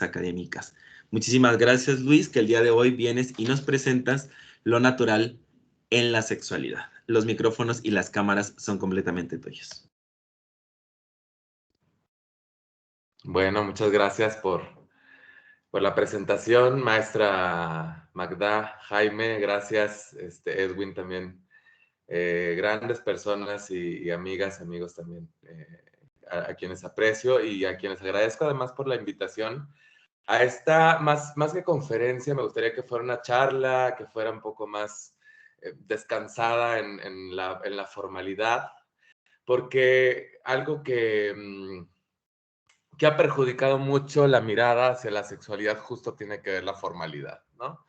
académicas. Muchísimas gracias, Luis, que el día de hoy vienes y nos presentas lo natural en la sexualidad. Los micrófonos y las cámaras son completamente tuyos. Bueno, muchas gracias por la presentación, maestra Magda, Jaime, gracias, Edwin también, grandes personas y amigas, amigos también, a quienes aprecio y a quienes agradezco además por la invitación a esta, más que conferencia, me gustaría que fuera una charla, que fuera un poco más descansada en la formalidad, porque algo que ha perjudicado mucho la mirada hacia la sexualidad justo tiene que ver la formalidad, ¿no?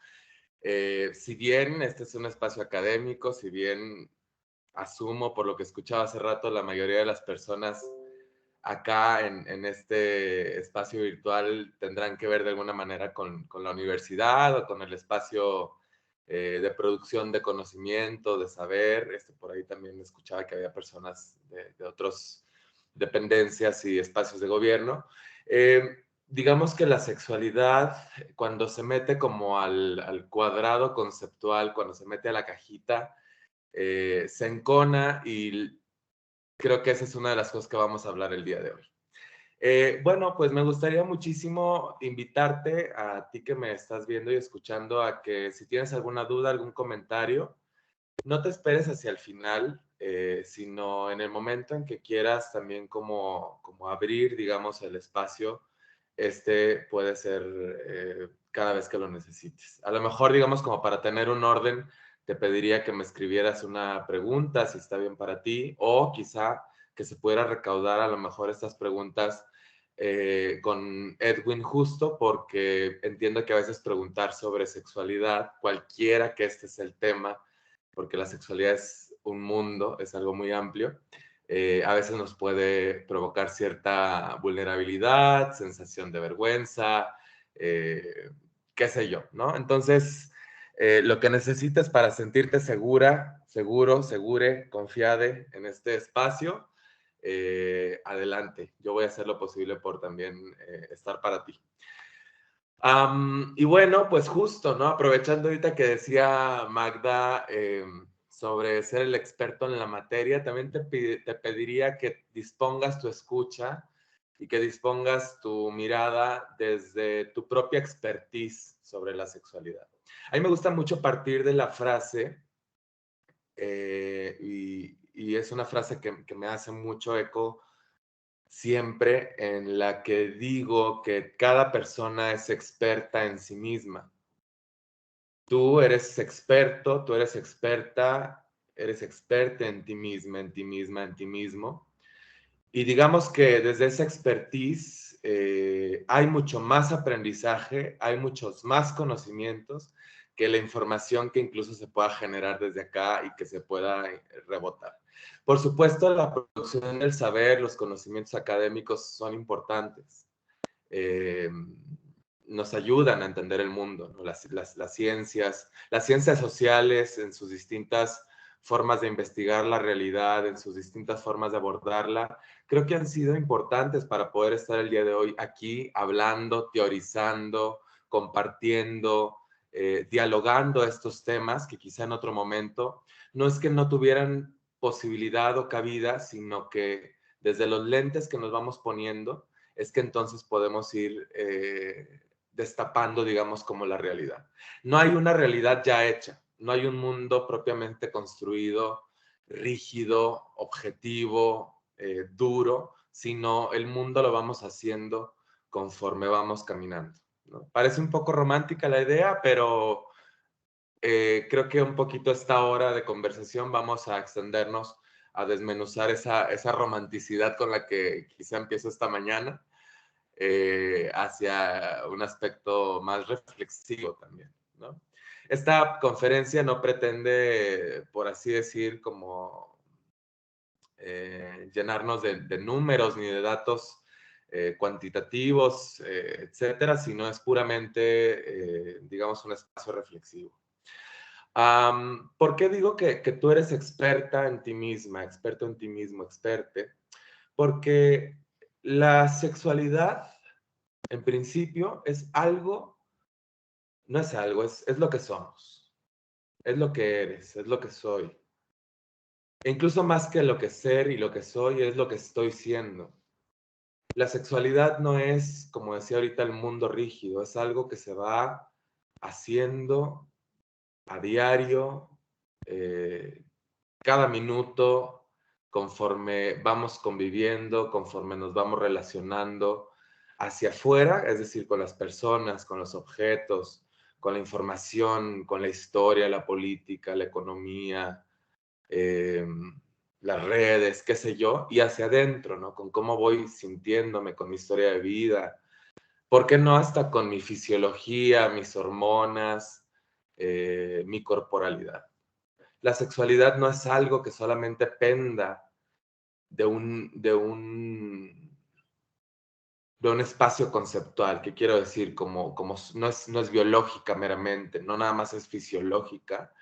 Si bien este es un espacio académico, si bien asumo por lo que escuchaba hace rato, la mayoría de las personas acá en este espacio virtual tendrán que ver de alguna manera con la universidad o con el espacio de producción de conocimiento, de saber. Por ahí también escuchaba que había personas de otras dependencias y espacios de gobierno. Digamos que la sexualidad, cuando se mete como al cuadrado conceptual, cuando se mete a la cajita, se encona y creo que esa es una de las cosas que vamos a hablar el día de hoy. Bueno, pues me gustaría muchísimo invitarte a ti que me estás viendo y escuchando a que si tienes alguna duda, algún comentario, no te esperes hacia el final, sino en el momento en que quieras también como abrir, digamos, el espacio, puede ser cada vez que lo necesites. A lo mejor, digamos, como para tener un orden, te pediría que me escribieras una pregunta, si está bien para ti, o quizá que se pudiera recaudar a lo mejor estas preguntas con Edwin justo, porque entiendo que a veces preguntar sobre sexualidad, cualquiera que este sea el tema, porque la sexualidad es un mundo, es algo muy amplio, a veces nos puede provocar cierta vulnerabilidad, sensación de vergüenza, qué sé yo, ¿no? Entonces, lo que necesitas para sentirte segura, seguro, segure, confiade en este espacio, adelante. Yo voy a hacer lo posible por también estar para ti. Y bueno, pues justo, ¿no? Aprovechando ahorita que decía Magda sobre ser el experto en la materia, también te pediría que dispongas tu escucha y que dispongas tu mirada desde tu propia expertise sobre la sexualidad. A mí me gusta mucho partir de la frase, y es una frase que me hace mucho eco siempre, en la que digo que cada persona es experta en sí misma. Tú eres experto, tú eres experta, eres experta en ti misma, en ti misma, en ti mismo. Y digamos que desde esa expertise hay mucho más aprendizaje, hay muchos más conocimientos que la información que incluso se pueda generar desde acá y que se pueda rebotar. Por supuesto, la producción del saber, los conocimientos académicos son importantes. Eh, Nos ayudan a entender el mundo, ¿no? Las ciencias sociales en sus distintas formas de investigar la realidad, en sus distintas formas de abordarla, creo que han sido importantes para poder estar el día de hoy aquí hablando, teorizando, compartiendo, dialogando estos temas que quizá en otro momento no es que no tuvieran posibilidad o cabida, sino que desde los lentes que nos vamos poniendo es que entonces podemos ir destapando, digamos, como la realidad. No hay una realidad ya hecha, no hay un mundo propiamente construido, rígido, objetivo, duro, sino el mundo lo vamos haciendo conforme vamos caminando, ¿no? Parece un poco romántica la idea, pero creo que un poquito esta hora de conversación vamos a extendernos a desmenuzar esa romanticidad con la que quizá empiezo esta mañana, hacia un aspecto más reflexivo también, ¿no? Esta conferencia no pretende, por así decir, como llenarnos de números ni de datos cuantitativos, etcétera, sino es puramente, digamos, un espacio reflexivo. ¿Por qué digo que tú eres experta en ti misma, experto en ti mismo, experte? Porque la sexualidad en principio, es algo, no es algo, es lo que somos, es lo que eres, es lo que soy. E incluso más que lo que ser y lo que soy, es lo que estoy siendo. La sexualidad no es, como decía ahorita, el mundo rígido, es algo que se va haciendo a diario, cada minuto, conforme vamos conviviendo, conforme nos vamos relacionando hacia afuera, es decir, con las personas, con los objetos, con la información, con la historia, la política, la economía, eh, las redes, qué sé yo, y hacia adentro, ¿no? Con cómo voy sintiéndome, con mi historia de vida, ¿por qué no hasta con mi fisiología, mis hormonas, mi corporalidad? La sexualidad no es algo que solamente penda de un espacio conceptual, que quiero decir, como no es biológica meramente, no nada más es fisiológica.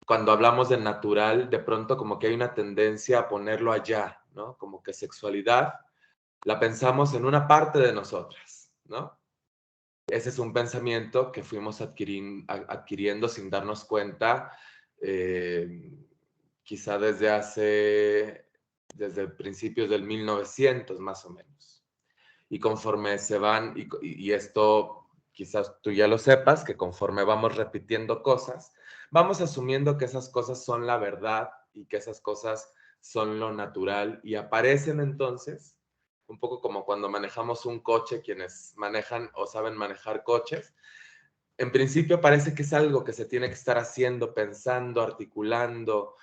Cuando hablamos de natural, de pronto como que hay una tendencia a ponerlo allá, ¿no? Como que sexualidad la pensamos en una parte de nosotras, ¿no? Ese es un pensamiento que fuimos adquiriendo sin darnos cuenta, eh, quizá desde principios del 1900 más o menos. Y conforme se van, y esto quizás tú ya lo sepas, que conforme vamos repitiendo cosas, vamos asumiendo que esas cosas son la verdad y que esas cosas son lo natural y aparecen entonces, un poco como cuando manejamos un coche, quienes manejan o saben manejar coches, en principio parece que es algo que se tiene que estar haciendo, pensando, articulando,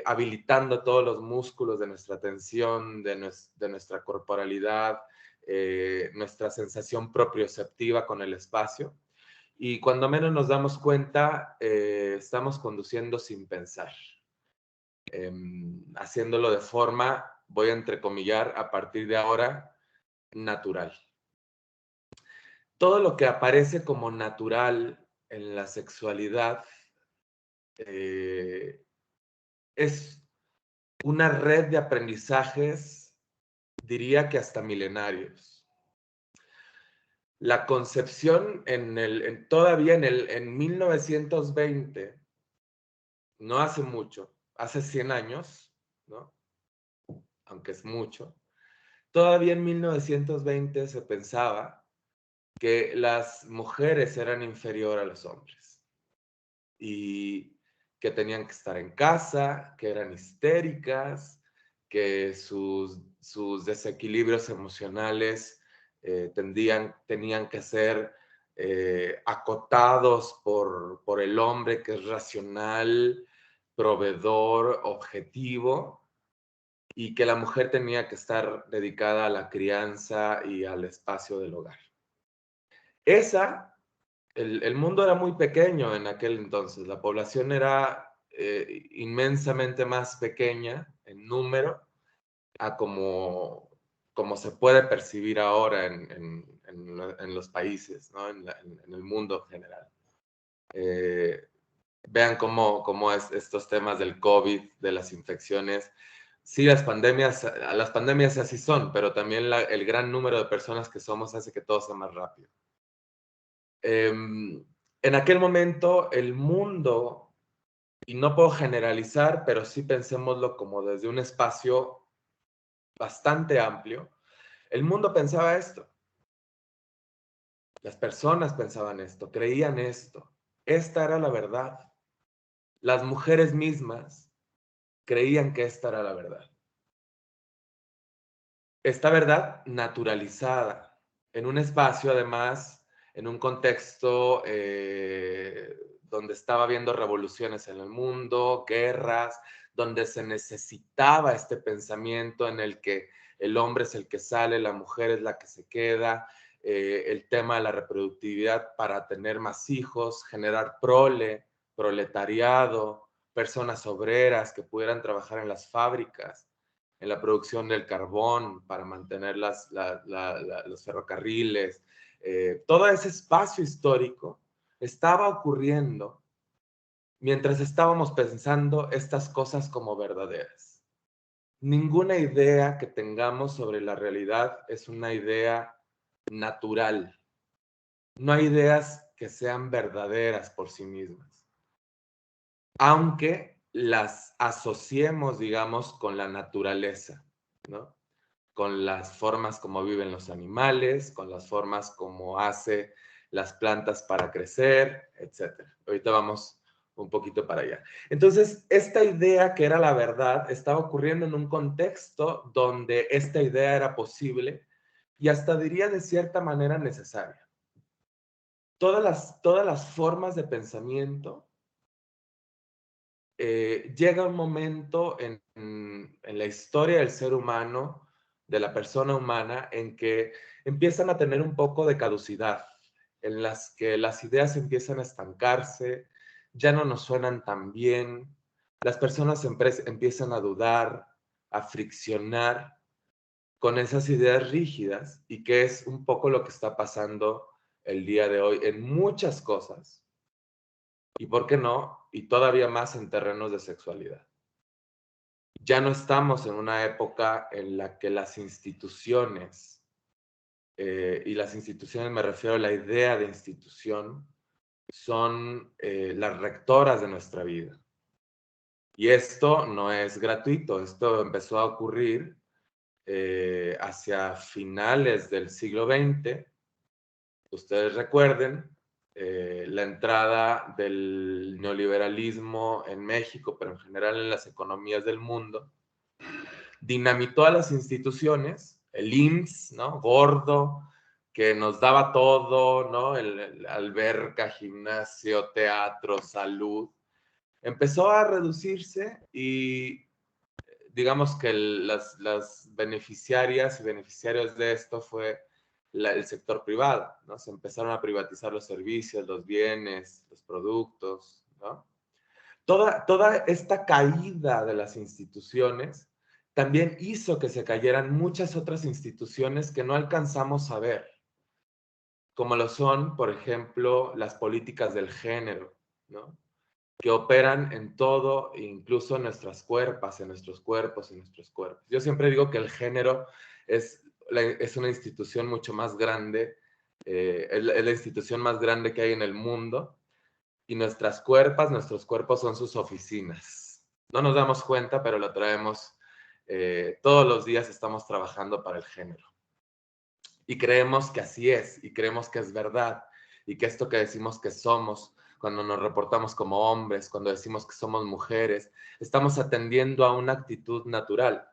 habilitando todos los músculos de nuestra atención, de nuestra corporalidad, nuestra sensación proprioceptiva con el espacio. Y cuando menos nos damos cuenta, estamos conduciendo sin pensar, haciéndolo de forma, voy a entrecomillar a partir de ahora, natural. Todo lo que aparece como natural en la sexualidad es una red de aprendizajes, diría que hasta milenarios. La concepción todavía en 1920, no hace mucho, hace 100 años, ¿no? Aunque es mucho, todavía en 1920 se pensaba que las mujeres eran inferior a los hombres y que tenían que estar en casa, que eran histéricas, que sus desequilibrios emocionales tenían que ser acotados por el hombre que es racional, proveedor, objetivo, y que la mujer tenía que estar dedicada a la crianza y al espacio del hogar. El mundo era muy pequeño en aquel entonces, la población era inmensamente más pequeña en número a como se puede percibir ahora en los países, ¿no? En el mundo en general. Vean cómo es estos temas del COVID, de las infecciones. Sí, las pandemias así son, pero también el gran número de personas que somos hace que todo sea más rápido. En aquel momento el mundo, y no puedo generalizar, pero sí pensémoslo como desde un espacio bastante amplio, el mundo pensaba esto, las personas pensaban esto, creían esto, esta era la verdad. Las mujeres mismas creían que esta era la verdad. Esta verdad naturalizada, en un espacio además, en un contexto donde estaba habiendo revoluciones en el mundo, guerras, donde se necesitaba este pensamiento en el que el hombre es el que sale, la mujer es la que se queda, el tema de la reproductividad para tener más hijos, generar proletariado, personas obreras que pudieran trabajar en las fábricas, en la producción del carbón para mantener los ferrocarriles. Todo ese espacio histórico estaba ocurriendo mientras estábamos pensando estas cosas como verdaderas. Ninguna idea que tengamos sobre la realidad es una idea natural. No hay ideas que sean verdaderas por sí mismas, aunque las asociemos, digamos, con la naturaleza, ¿no? Con las formas como viven los animales, con las formas como hace las plantas para crecer, etc. Ahorita vamos un poquito para allá. Entonces, esta idea que era la verdad estaba ocurriendo en un contexto donde esta idea era posible y hasta diría de cierta manera necesaria. Todas las formas de pensamiento, llega un momento en la historia del ser humano, de la persona humana, en que empiezan a tener un poco de caducidad, en las que las ideas empiezan a estancarse, ya no nos suenan tan bien, las personas empiezan a dudar, a friccionar con esas ideas rígidas, y que es un poco lo que está pasando el día de hoy en muchas cosas, y por qué no, y todavía más en terrenos de sexualidad. Ya no estamos en una época en la que las instituciones, y las instituciones me refiero a la idea de institución, son las rectoras de nuestra vida. Y esto no es gratuito, esto empezó a ocurrir hacia finales del siglo XX. Ustedes recuerden la entrada del neoliberalismo en México, pero en general en las economías del mundo, dinamitó a las instituciones, el IMSS, ¿no? Gordo, que nos daba todo, ¿no? El alberca, gimnasio, teatro, salud, empezó a reducirse y digamos que las beneficiarias y beneficiarios de esto fue el sector privado, ¿no? Se empezaron a privatizar los servicios, los bienes, los productos, ¿no? Toda esta caída de las instituciones también hizo que se cayeran muchas otras instituciones que no alcanzamos a ver, como lo son, por ejemplo, las políticas del género, ¿no? Que operan en todo, incluso en nuestras cuerpos, en nuestros cuerpos, en nuestros cuerpos. Yo siempre digo que el género es una institución mucho más grande, es la institución más grande que hay en el mundo, y nuestros cuerpos son sus oficinas. No nos damos cuenta, pero lo traemos, todos los días estamos trabajando para el género. Y creemos que así es, y creemos que es verdad, y que esto que decimos que somos, cuando nos reportamos como hombres, cuando decimos que somos mujeres, estamos atendiendo a una actitud natural.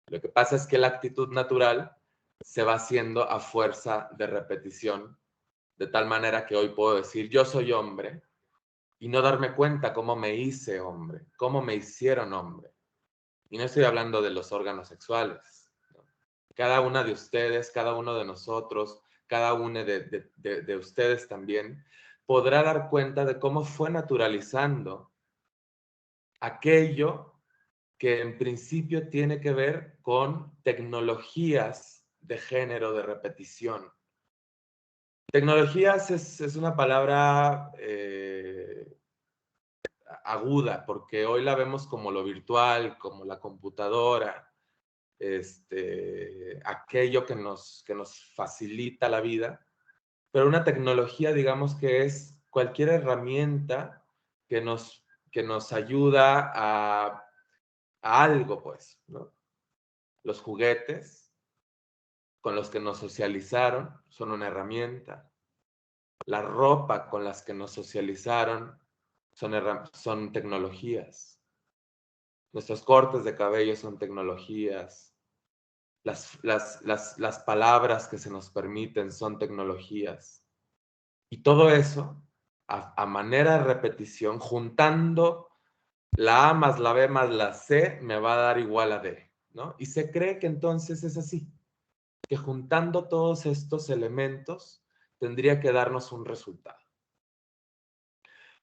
Lo que pasa es que la actitud natural se va haciendo a fuerza de repetición, de tal manera que hoy puedo decir, yo soy hombre, y no darme cuenta cómo me hice hombre, cómo me hicieron hombre. Y no estoy hablando de los órganos sexuales, ¿no? Cada una de ustedes, cada uno de nosotros, cada uno de ustedes también, podrá dar cuenta de cómo fue naturalizando aquello que en principio tiene que ver con tecnologías de género de repetición. Tecnologías es una palabra aguda, porque hoy la vemos como lo virtual, como la computadora, aquello que nos facilita la vida, pero una tecnología, digamos que es cualquier herramienta que nos ayuda a algo, pues, ¿no? Los juguetes con los que nos socializaron son una herramienta. La ropa con las que nos socializaron son tecnologías. Nuestros cortes de cabello son tecnologías. Las palabras que se nos permiten son tecnologías. Y todo eso, a manera de repetición, juntando la A más la B más la C, me va a dar igual a D, ¿no? Y se cree que entonces es así, que juntando todos estos elementos tendría que darnos un resultado.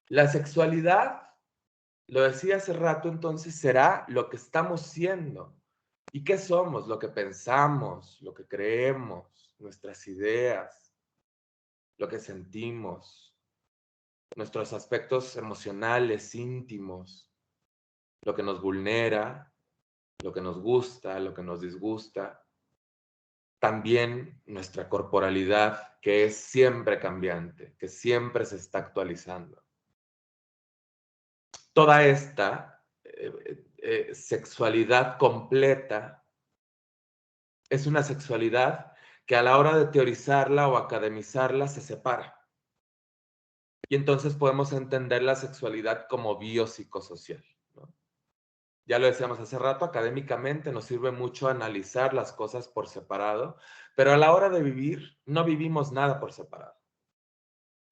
La sexualidad, lo decía hace rato, entonces será lo que estamos siendo. ¿Y qué somos? Lo que pensamos, lo que creemos, nuestras ideas, lo que sentimos, nuestros aspectos emocionales, íntimos, lo que nos vulnera, lo que nos gusta, lo que nos disgusta. también nuestra corporalidad, que es siempre cambiante, que siempre se está actualizando. Toda esta sexualidad completa es una sexualidad que a la hora de teorizarla o academizarla se separa. Y entonces podemos entender la sexualidad como biopsicosocial, ¿no? Ya lo decíamos hace rato, académicamente nos sirve mucho analizar las cosas por separado, pero a la hora de vivir no vivimos nada por separado.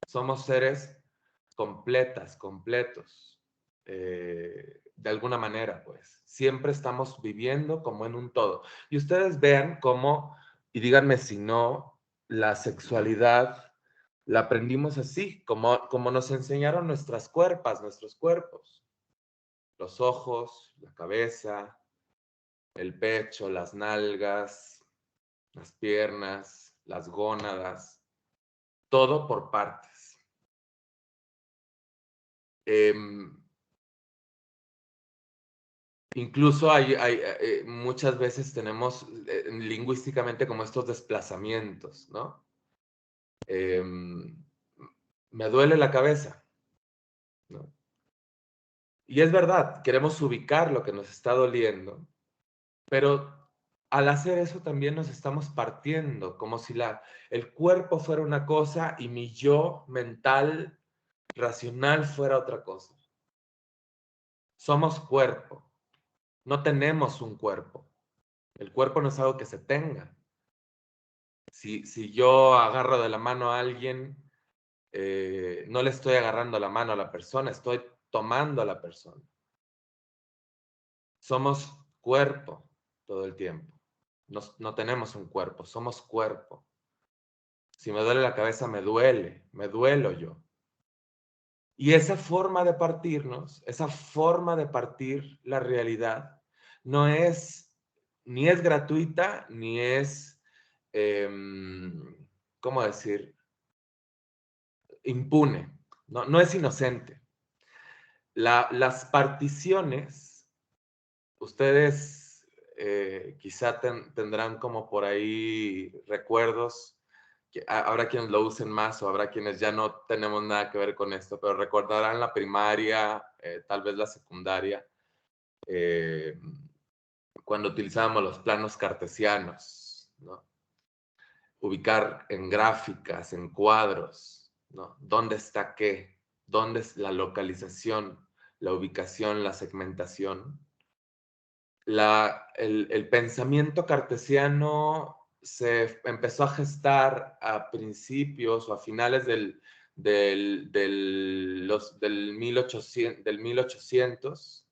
Somos seres completos, de alguna manera, pues. Siempre estamos viviendo como en un todo. Y ustedes vean cómo, y díganme si no, la sexualidad la aprendimos así, como nos enseñaron nuestros cuerpos. Los ojos, la cabeza, el pecho, las nalgas, las piernas, las gónadas, todo por partes. Incluso muchas veces tenemos lingüísticamente como estos desplazamientos, ¿no? Me duele la cabeza, ¿no? Y es verdad, queremos ubicar lo que nos está doliendo, pero al hacer eso también nos estamos partiendo, como si el cuerpo fuera una cosa y mi yo mental, racional fuera otra cosa. Somos cuerpo, no tenemos un cuerpo. El cuerpo no es algo que se tenga. Si yo agarro de la mano a alguien, no le estoy agarrando la mano a la persona, estoy tomando a la persona. Somos cuerpo todo el tiempo. No tenemos un cuerpo, somos cuerpo. Si me duele la cabeza, me duelo yo. Y esa forma de partirnos, esa forma de partir la realidad, no es, ni es gratuita, ni es, ¿cómo decir? Impune, no es inocente. Las particiones, ustedes quizá tendrán como por ahí recuerdos, que habrá quienes lo usen más o habrá quienes ya no tenemos nada que ver con esto, pero recordarán la primaria, tal vez la secundaria, cuando utilizábamos los planos cartesianos, ¿no? Ubicar en gráficas, en cuadros, ¿no? ¿Dónde está qué? ¿Dónde es la localización, la ubicación, la segmentación? El pensamiento cartesiano se empezó a gestar a principios o a finales del 1800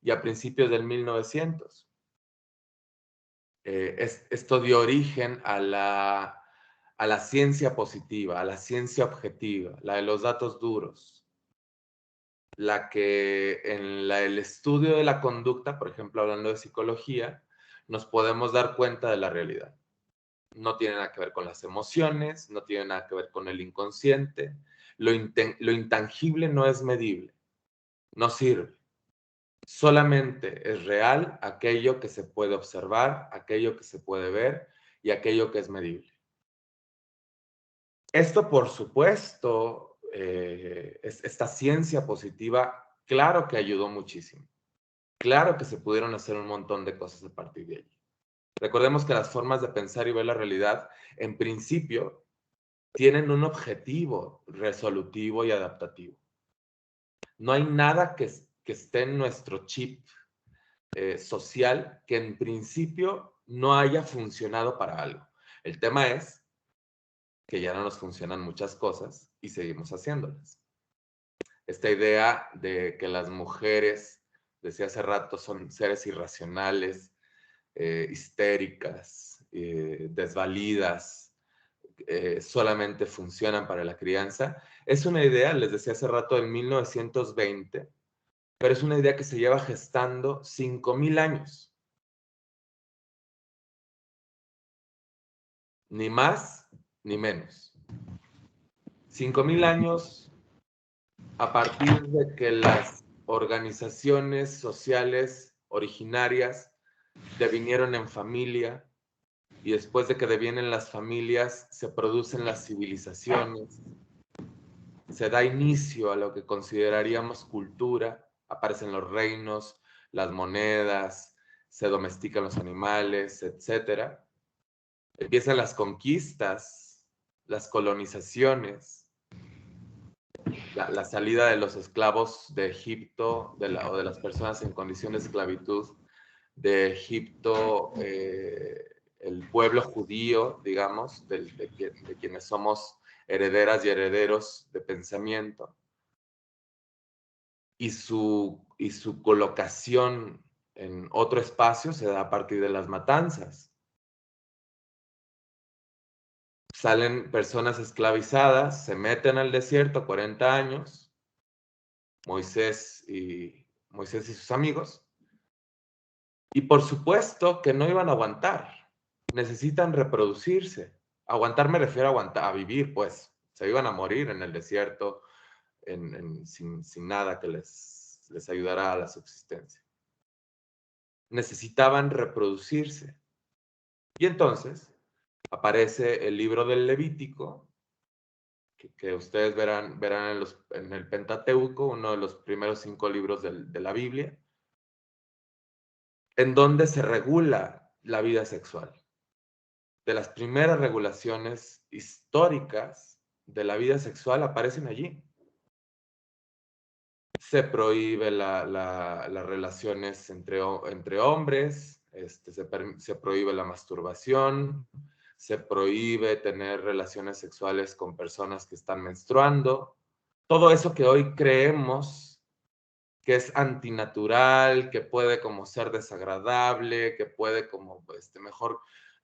y a principios del 1900. Esto dio origen a la ciencia positiva, a la ciencia objetiva, la de los datos duros, la que en el estudio de la conducta, por ejemplo, hablando de psicología, nos podemos dar cuenta de la realidad. No tiene nada que ver con las emociones, no tiene nada que ver con el inconsciente. Lo intangible no es medible, no sirve. Solamente es real aquello que se puede observar, aquello que se puede ver y aquello que es medible. Esto, por supuesto, esta ciencia positiva, claro que ayudó muchísimo. Claro que se pudieron hacer un montón de cosas a partir de allí. Recordemos que las formas de pensar y ver la realidad, en principio, tienen un objetivo resolutivo y adaptativo. No hay nada que esté en nuestro chip social que en principio no haya funcionado para algo. El tema es que ya no nos funcionan muchas cosas y seguimos haciéndolas. Esta idea de que las mujeres, decía hace rato, son seres irracionales, histéricas, desvalidas, solamente funcionan para la crianza, es una idea, les decía hace rato, en 1920, pero es una idea que se lleva gestando 5,000 años. Ni más ni menos. 5,000 años a partir de que las organizaciones sociales originarias devinieron en familia, y después de que devienen las familias, se producen las civilizaciones, se da inicio a lo que consideraríamos cultura, aparecen los reinos, las monedas, se domestican los animales, etc. Empiezan las conquistas, las colonizaciones, la salida de los esclavos de Egipto o de las personas en condición de esclavitud de Egipto, el pueblo judío, digamos, de quienes somos herederas y herederos de pensamiento, y su colocación en otro espacio se da a partir de las matanzas. Salen personas esclavizadas, se meten al desierto 40 años, Moisés y sus amigos, y por supuesto que no iban a aguantar, necesitan reproducirse. Aguantar me refiero a aguantar, a vivir, pues. Se iban a morir en el desierto sin nada que les ayudara a la subsistencia. Necesitaban reproducirse. Y entonces aparece el libro del Levítico, que ustedes verán en el Pentateuco, uno de los primeros 5 libros de la Biblia, en donde se regula la vida sexual. De las primeras regulaciones históricas de la vida sexual aparecen allí. Se prohíbe las relaciones entre hombres, se prohíbe la masturbación, se prohíbe tener relaciones sexuales con personas que están menstruando. Todo eso que hoy creemos que es antinatural, que puede como ser desagradable, que puede como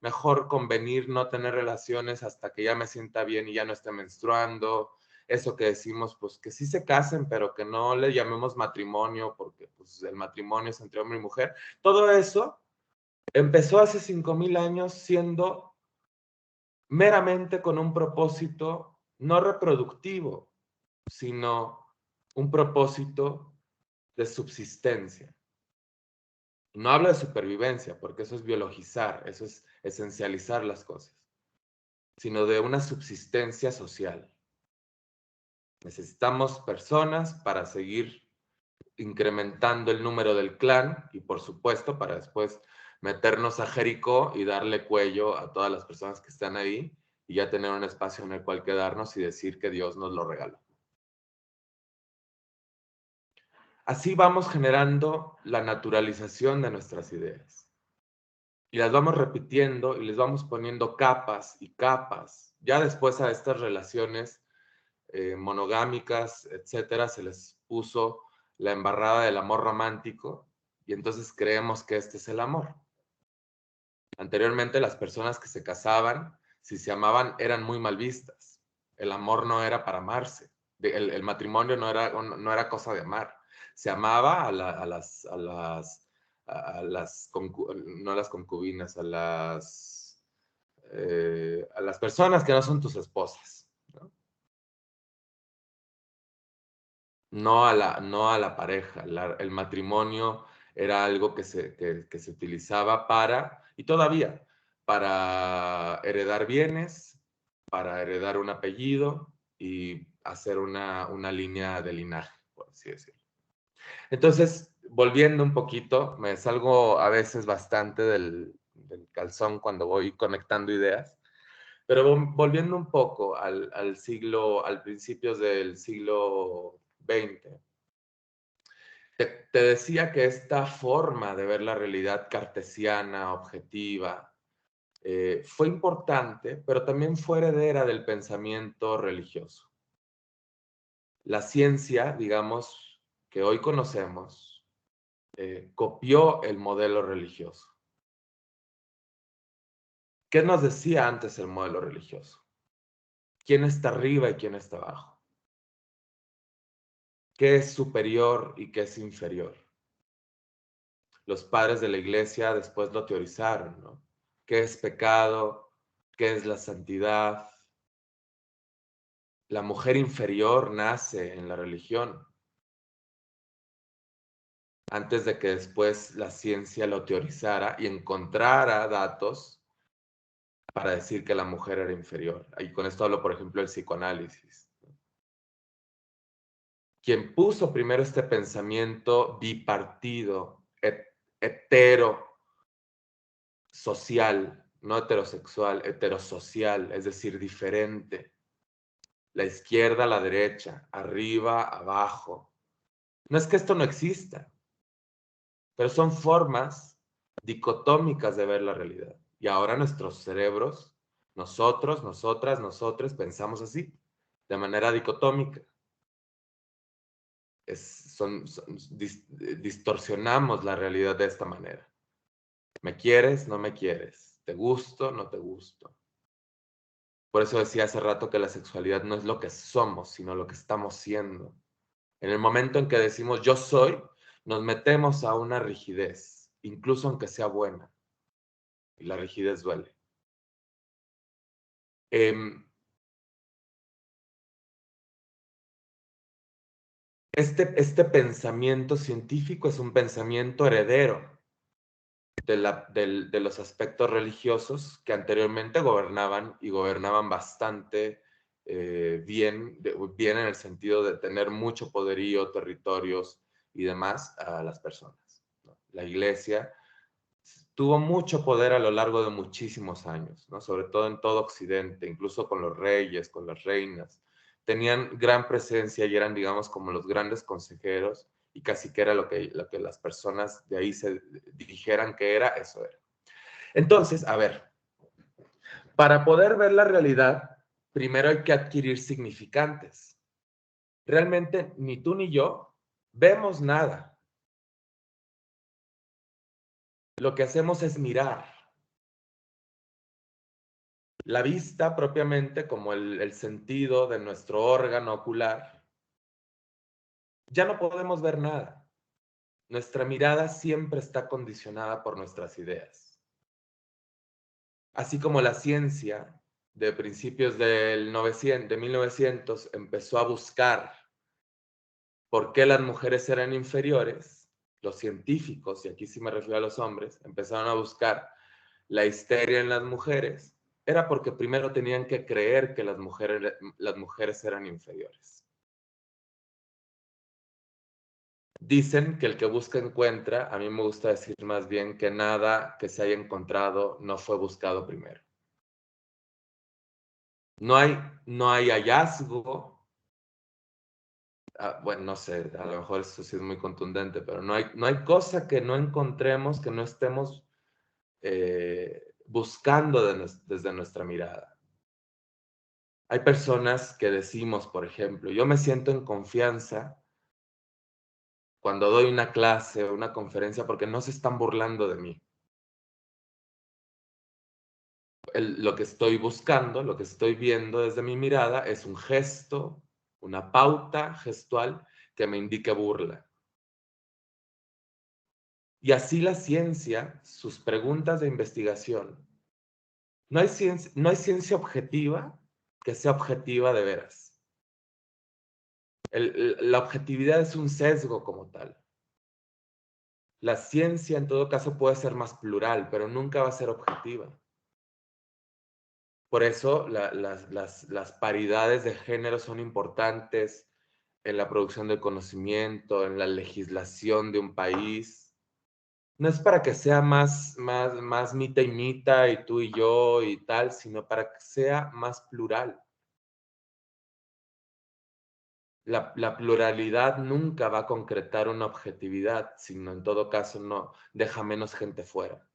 mejor convenir no tener relaciones hasta que ya me sienta bien y ya no esté menstruando. Eso que decimos, pues que sí se casen, pero que no le llamemos matrimonio, porque pues, el matrimonio es entre hombre y mujer. Todo eso empezó hace 5,000 años siendo meramente con un propósito no reproductivo, sino un propósito de subsistencia. No hablo de supervivencia, porque eso es biologizar, eso es esencializar las cosas, sino de una subsistencia social. Necesitamos personas para seguir incrementando el número del clan y, por supuesto, para después meternos a Jericó y darle cuello a todas las personas que están ahí y ya tener un espacio en el cual quedarnos y decir que Dios nos lo regaló. Así vamos generando la naturalización de nuestras ideas. Y las vamos repitiendo y les vamos poniendo capas y capas. Ya después a estas relaciones monogámicas, etcétera, se les puso la embarrada del amor romántico y entonces creemos que este es el amor. Anteriormente las personas que se casaban, si se amaban, eran muy mal vistas. El amor no era para amarse. El matrimonio no era cosa de amar. Se amaba no a las concubinas, a las personas que no son tus esposas, ¿no? No a la pareja. El matrimonio era algo que se utilizaba y todavía, para heredar bienes, para heredar un apellido y hacer una línea de linaje, por así decirlo. Entonces, volviendo un poquito, me salgo a veces bastante del calzón cuando voy conectando ideas, pero volviendo un poco al principios del siglo XX, te decía que esta forma de ver la realidad cartesiana, objetiva, fue importante, pero también fue heredera del pensamiento religioso. La ciencia, digamos, que hoy conocemos, copió el modelo religioso. ¿Qué nos decía antes el modelo religioso? ¿Quién está arriba y quién está abajo? ¿Qué es superior y qué es inferior? Los padres de la iglesia después lo teorizaron, ¿no? ¿Qué es pecado? ¿Qué es la santidad? La mujer inferior nace en la religión antes de que después la ciencia lo teorizara y encontrara datos para decir que la mujer era inferior. Y con esto hablo, por ejemplo, del psicoanálisis. Quien puso primero este pensamiento bipartido, hetero, social, no heterosexual, heterosocial, es decir, diferente. La izquierda, la derecha, arriba, abajo. No es que esto no exista, pero son formas dicotómicas de ver la realidad. Y ahora nuestros cerebros, nosotros, nosotras, nosotres, pensamos así, de manera dicotómica. Distorsionamos la realidad de esta manera. ¿Me quieres? No me quieres. ¿Te gusto? No te gusto. Por eso decía hace rato que la sexualidad no es lo que somos, sino lo que estamos siendo. En el momento en que decimos yo soy, nos metemos a una rigidez, incluso aunque sea buena. Y la rigidez duele. Este pensamiento científico es un pensamiento heredero de los aspectos religiosos que anteriormente gobernaban y gobernaban bastante bien en el sentido de tener mucho poderío, territorios y demás a las personas, ¿no? La iglesia tuvo mucho poder a lo largo de muchísimos años, ¿no? Sobre todo en todo Occidente, incluso con los reyes, con las reinas. Tenían gran presencia y eran, digamos, como los grandes consejeros y casi que era lo que las personas de ahí se dijeran que era, eso era. Entonces, a ver, para poder ver la realidad, primero hay que adquirir significantes. Realmente ni tú ni yo vemos nada. Lo que hacemos es mirar. La vista propiamente, como el sentido de nuestro órgano ocular, ya no podemos ver nada. Nuestra mirada siempre está condicionada por nuestras ideas. Así como la ciencia de principios de 1900 empezó a buscar por qué las mujeres eran inferiores, los científicos, y aquí sí me refiero a los hombres, empezaron a buscar la histeria en las mujeres, era porque primero tenían que creer que las mujeres eran inferiores. Dicen que el que busca encuentra, a mí me gusta decir más bien que nada que se haya encontrado no fue buscado primero. No hay hallazgo, bueno, no sé, a lo mejor eso sí es muy contundente, pero no hay cosa que no encontremos, que no estemos buscando desde nuestra mirada. Hay personas que decimos, por ejemplo, yo me siento en confianza cuando doy una clase o una conferencia porque no se están burlando de mí. Lo que estoy buscando, lo que estoy viendo desde mi mirada es un gesto, una pauta gestual que me indique burla. Y así la ciencia, sus preguntas de investigación, no hay ciencia objetiva que sea objetiva de veras. La objetividad es un sesgo como tal. La ciencia en todo caso puede ser más plural, pero nunca va a ser objetiva. Por eso las paridades de género son importantes en la producción de conocimiento, en la legislación de un país. No es para que sea más mita y mita y tú y yo y tal, sino para que sea más plural. La pluralidad nunca va a concretar una objetividad, sino en todo caso no, deja menos gente fuera,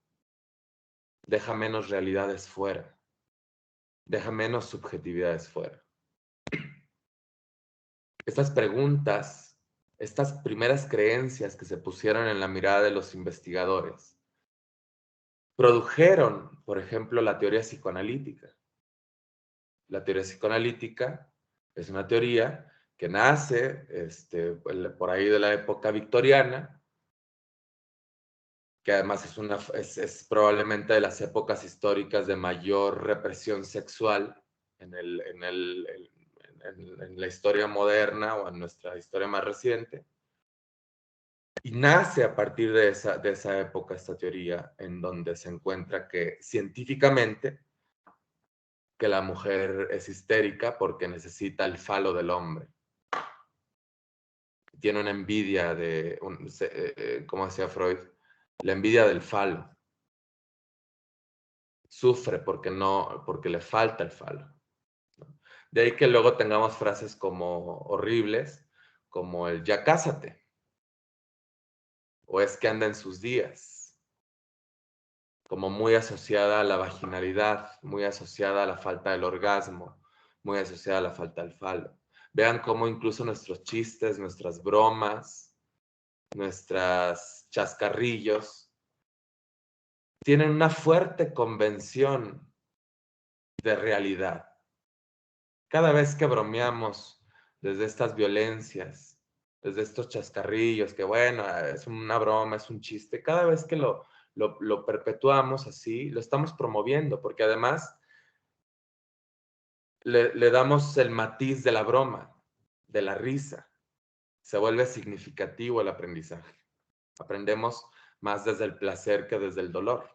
deja menos realidades fuera, deja menos subjetividades fuera. Estas preguntas, estas primeras creencias que se pusieron en la mirada de los investigadores, produjeron, por ejemplo, la teoría psicoanalítica. La teoría psicoanalítica es una teoría que nace por ahí de la época victoriana, que además es probablemente de las épocas históricas de mayor represión sexual en la historia moderna o en nuestra historia más reciente. Y nace a partir de esa época esta teoría en donde se encuentra que científicamente que la mujer es histérica porque necesita el falo del hombre. Tiene una envidia como decía Freud, la envidia del falo. Sufre porque le falta el falo. De ahí que luego tengamos frases como horribles, como el ya cásate, o es que anda en sus días, como muy asociada a la vaginalidad, muy asociada a la falta del orgasmo, muy asociada a la falta del falo. Vean cómo incluso nuestros chistes, nuestras bromas, nuestras chascarrillos, tienen una fuerte convención de realidad. Cada vez que bromeamos desde estas violencias, desde estos chascarrillos, que bueno, es una broma, es un chiste, cada vez que lo perpetuamos así, lo estamos promoviendo, porque además le damos el matiz de la broma, de la risa. Se vuelve significativo el aprendizaje. Aprendemos más desde el placer que desde el dolor.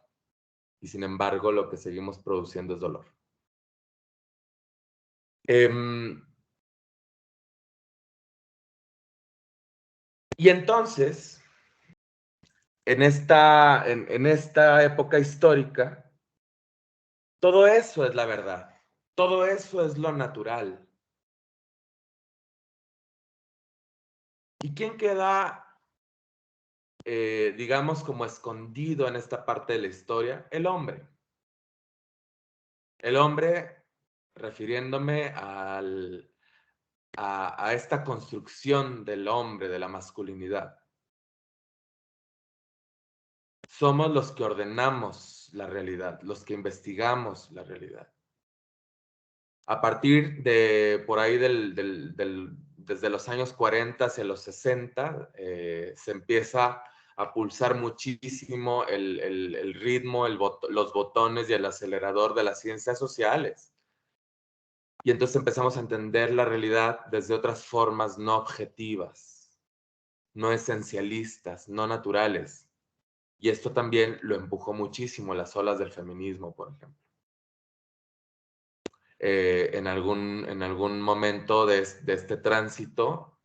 Y sin embargo, lo que seguimos produciendo es dolor. Y entonces, en esta época histórica, todo eso es la verdad. Todo eso es lo natural. ¿Y quién queda, digamos, como escondido en esta parte de la historia? El hombre. El hombre, refiriéndome a esta construcción del hombre, de la masculinidad. Somos los que ordenamos la realidad, los que investigamos la realidad. A partir de por ahí desde los años 40 hacia los 60, se empieza a pulsar muchísimo el ritmo, los botones y el acelerador de las ciencias sociales. Y entonces empezamos a entender la realidad desde otras formas no objetivas, no esencialistas, no naturales. Y esto también lo empujó muchísimo las olas del feminismo, por ejemplo. En algún momento de este tránsito,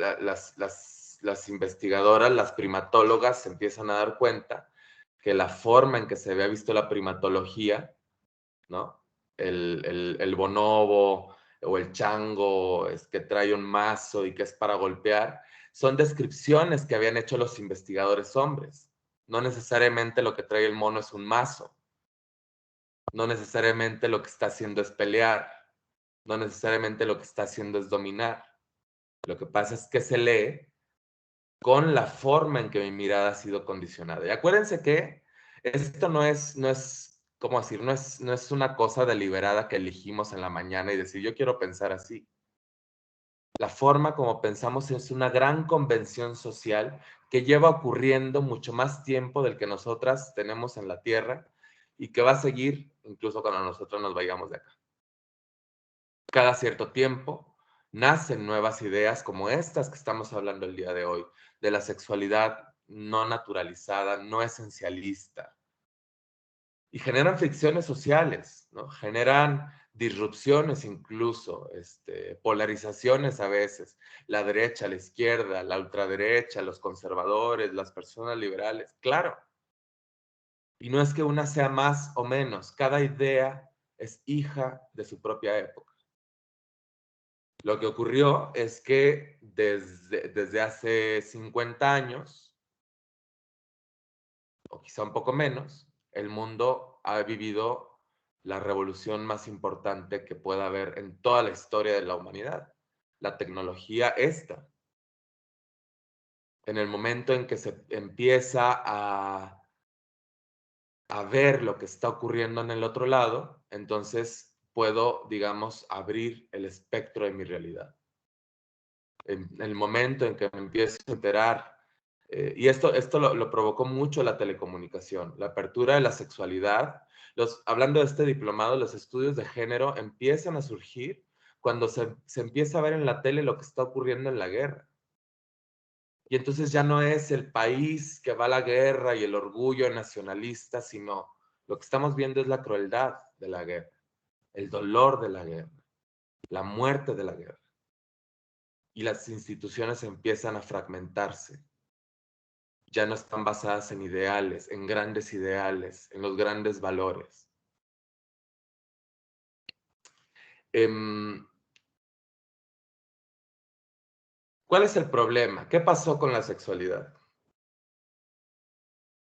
las investigadoras, las primatólogas, se empiezan a dar cuenta que la forma en que se había visto la primatología, ¿no? El bonobo o el chango es que trae un mazo y que es para golpear, son descripciones que habían hecho los investigadores hombres. No necesariamente lo que trae el mono es un mazo. No necesariamente lo que está haciendo es pelear. No necesariamente lo que está haciendo es dominar. Lo que pasa es que se lee con la forma en que mi mirada ha sido condicionada. Y acuérdense que esto no es, ¿cómo decir? No es una cosa deliberada que elegimos en la mañana y decir, yo quiero pensar así. La forma como pensamos es una gran convención social que lleva ocurriendo mucho más tiempo del que nosotras tenemos en la Tierra y que va a seguir incluso cuando nosotros nos vayamos de acá. Cada cierto tiempo nacen nuevas ideas como estas que estamos hablando el día de hoy, de la sexualidad no naturalizada, no esencialista. Y generan fricciones sociales, ¿no? Generan disrupciones incluso, polarizaciones a veces, la derecha, la izquierda, la ultraderecha, los conservadores, las personas liberales, claro. Y no es que una sea más o menos, cada idea es hija de su propia época. Lo que ocurrió es que desde hace 50 años, o quizá un poco menos, el mundo ha vivido la revolución más importante que pueda haber en toda la historia de la humanidad. La tecnología esta. En el momento en que se empieza a ver lo que está ocurriendo en el otro lado, entonces puedo, digamos, abrir el espectro de mi realidad. En el momento en que me empiezo a enterar, y esto lo provocó mucho la telecomunicación, la apertura de la sexualidad. Hablando de este diplomado, los estudios de género empiezan a surgir cuando se empieza a ver en la tele lo que está ocurriendo en la guerra. Y entonces ya no es el país que va a la guerra y el orgullo nacionalista, sino Lo que estamos viendo es la crueldad de la guerra, el dolor de la guerra, la muerte de la guerra. Y las instituciones empiezan a fragmentarse. Ya no están basadas en ideales, en los grandes valores. ¿Cuál es el problema? ¿Qué pasó con la sexualidad?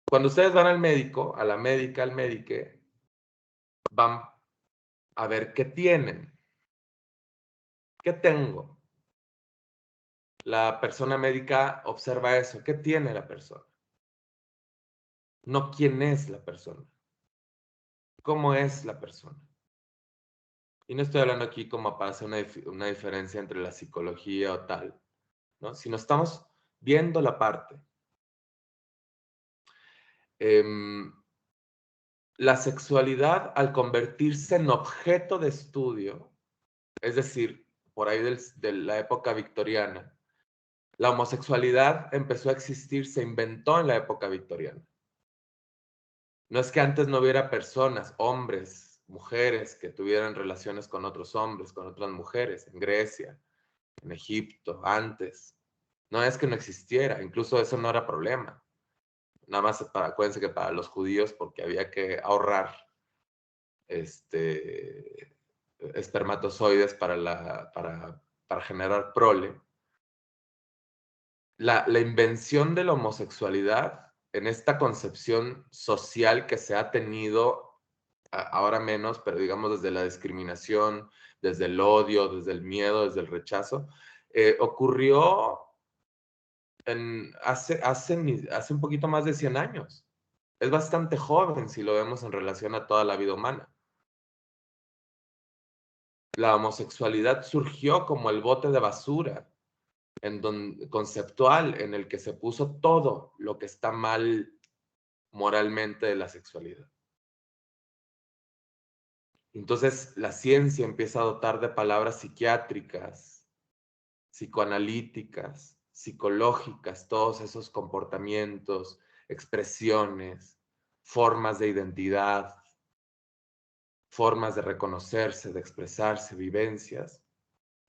Cuando ustedes van al médico, a la médica, al médique, van a ver qué tienen. ¿Qué tengo? La persona médica observa eso. ¿Qué tiene la persona? No quién es la persona. ¿Cómo es la persona? Y no estoy hablando aquí como para hacer una diferencia entre la psicología o tal, ¿no? Sino estamos viendo la parte. La sexualidad, al convertirse en objeto de estudio, es decir, por ahí de la época victoriana, la homosexualidad empezó a existir, se inventó en la época victoriana. No es que antes no hubiera personas, hombres, mujeres, que tuvieran relaciones con otros hombres, con otras mujeres, en Grecia, en Egipto, antes. No es que no existiera, incluso eso no era problema. Nada más acuérdense que para los judíos, porque había que ahorrar espermatozoides para generar prole. La invención de la homosexualidad en esta concepción social que se ha tenido, ahora menos, pero digamos desde la discriminación, desde el odio, desde el miedo, desde el rechazo, ocurrió hace un poquito más de 100 años. Es bastante joven si lo vemos en relación a toda la vida humana. La homosexualidad surgió como el bote de basura conceptual en el que se puso todo lo que está mal moralmente de la sexualidad. Entonces la ciencia empieza a dotar de palabras psiquiátricas, psicoanalíticas, psicológicas, todos esos comportamientos, expresiones, formas de identidad, formas de reconocerse, de expresarse, vivencias,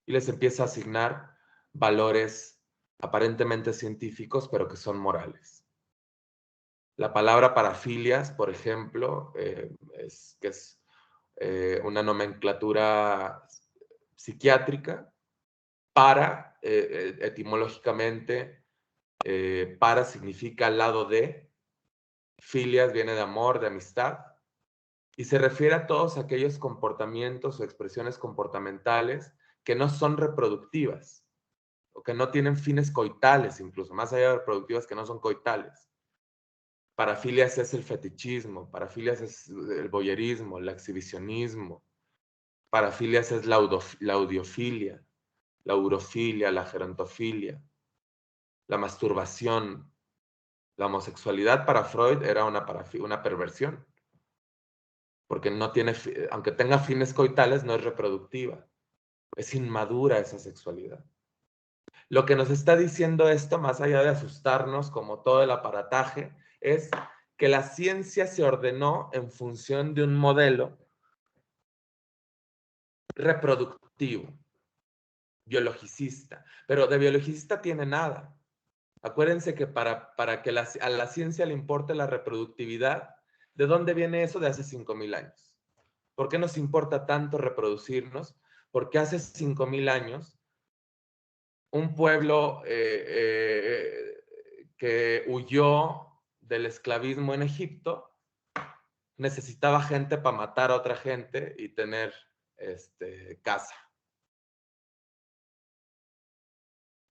y les empieza a asignar valores aparentemente científicos, pero que son morales. La palabra parafilias, por ejemplo, es una nomenclatura psiquiátrica. Para, etimológicamente, para significa al lado de, filias viene de amor, de amistad, y se refiere a todos aquellos comportamientos o expresiones comportamentales que no son reproductivas, o que no tienen fines coitales, incluso, más allá de reproductivas que no son coitales. Parafilias es el fetichismo, parafilias es el voyerismo, el exhibicionismo, parafilias es la audiofilia, la urofilia, la gerontofilia, la masturbación. La homosexualidad para Freud era una perversión, porque no tiene, aunque tenga fines coitales, no es reproductiva. Es inmadura esa sexualidad. Lo que nos está diciendo esto, más allá de asustarnos como todo el aparataje, es que la ciencia se ordenó en función de un modelo reproductivo, biologicista, pero de biologicista tiene nada. Acuérdense que para que a la ciencia le importe la reproductividad, ¿de dónde viene eso de hace 5,000 años? ¿Por qué nos importa tanto reproducirnos? Porque hace 5,000 años un pueblo que huyó del esclavismo en Egipto necesitaba gente para matar a otra gente y tener casa.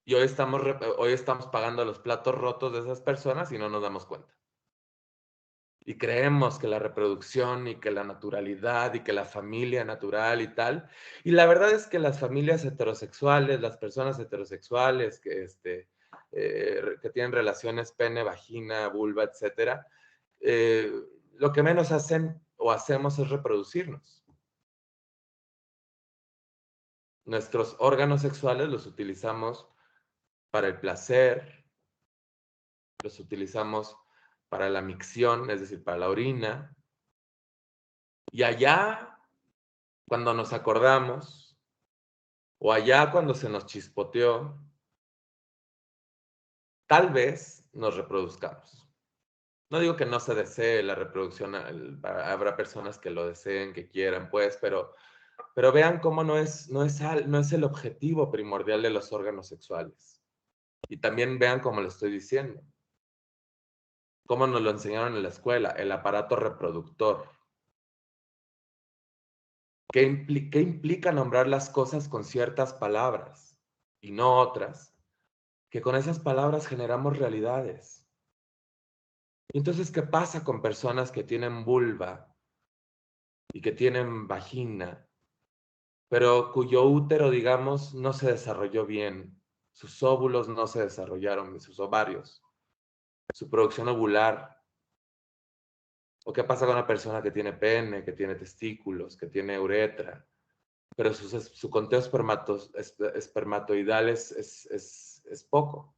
Y hoy estamos pagando los platos rotos de esas personas y no nos damos cuenta. Y creemos que la reproducción y que la naturalidad y que la familia natural y tal. Y la verdad es que las familias heterosexuales, las personas heterosexuales que tienen relaciones pene, vagina, vulva, etcétera, lo que menos hacen o hacemos es reproducirnos. Nuestros órganos sexuales los utilizamos para el placer, los utilizamos para la micción, es decir, para la orina, Y allá, cuando nos acordamos, o allá cuando se nos chispoteó, tal vez nos reproduzcamos. No digo que no se desee la reproducción, habrá personas que lo deseen, que quieran, pues, pero vean cómo no es el objetivo primordial de los órganos sexuales. Y también vean cómo lo estoy diciendo. Cómo nos lo enseñaron en la escuela, el aparato reproductor. ¿Qué implica nombrar las cosas con ciertas palabras y no otras? Que con esas palabras generamos realidades. Y entonces, ¿qué pasa con personas que tienen vulva y que tienen vagina, pero cuyo útero, digamos, no se desarrolló bien? Sus óvulos no se desarrollaron, sus ovarios, su producción ovular. ¿O qué pasa con una persona que tiene pene, que tiene testículos, que tiene uretra, pero su conteo espermatoidal es poco?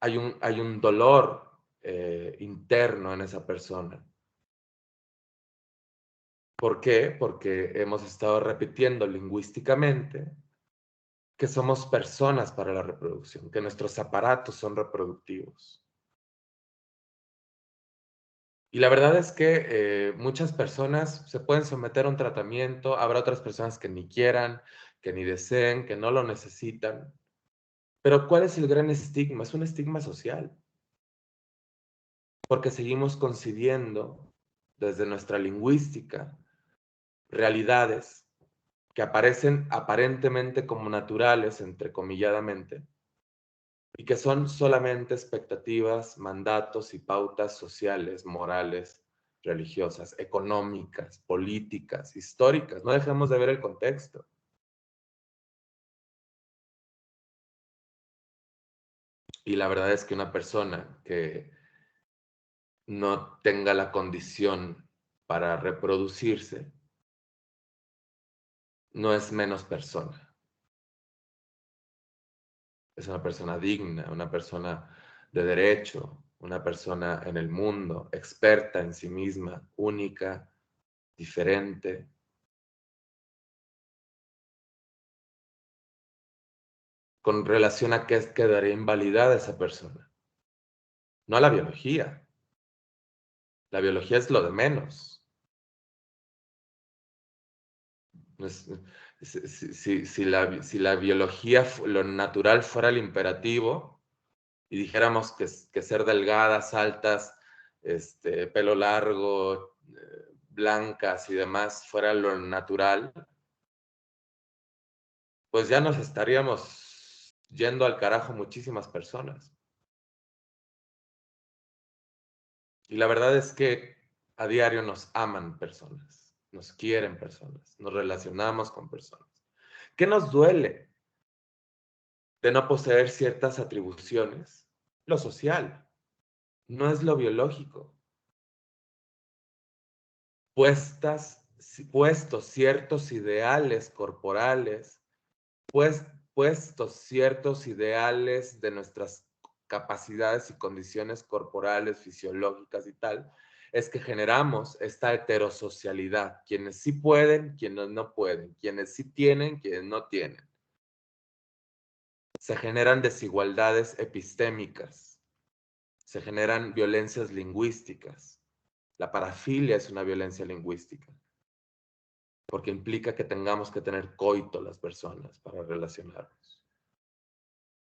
Hay un dolor interno en esa persona. ¿Por qué? Porque hemos estado repitiendo lingüísticamente que somos personas para la reproducción, que nuestros aparatos son reproductivos. Y la verdad es que muchas personas se pueden someter a un tratamiento, habrá otras personas que ni quieran, que ni deseen, que no lo necesitan. Pero ¿cuál es el gran estigma? Es un estigma social. Porque seguimos concibiendo desde nuestra lingüística realidades que aparecen aparentemente como naturales, entrecomilladamente, y que son solamente expectativas, mandatos y pautas sociales, morales, religiosas, económicas, políticas, históricas. No dejemos de ver el contexto. Y la verdad es que una persona que no tenga la condición para reproducirse no es menos persona. Es una persona digna, una persona de derecho, una persona en el mundo, experta en sí misma, única, diferente. Con relación a qué quedaría invalidada esa persona. No a la biología. La biología es lo de menos. Si la biología, lo natural fuera el imperativo, y dijéramos que ser delgadas, altas, pelo largo, blancas y demás fuera lo natural, pues ya nos estaríamos yendo al carajo muchísimas personas. Y la verdad es que a diario nos aman personas, nos quieren personas, nos relacionamos con personas. ¿Qué nos duele de no poseer ciertas atribuciones? Lo social, no es lo biológico. Puestos ciertos ideales corporales, puestos ciertos ideales de nuestras capacidades y condiciones corporales, fisiológicas y tal, es que generamos esta heterosocialidad. Quienes sí pueden, quienes no pueden, quienes sí tienen, quienes no tienen. Se generan desigualdades epistémicas, se generan violencias lingüísticas. La parafilia es una violencia lingüística, porque implica que tengamos que tener coito las personas para relacionarnos.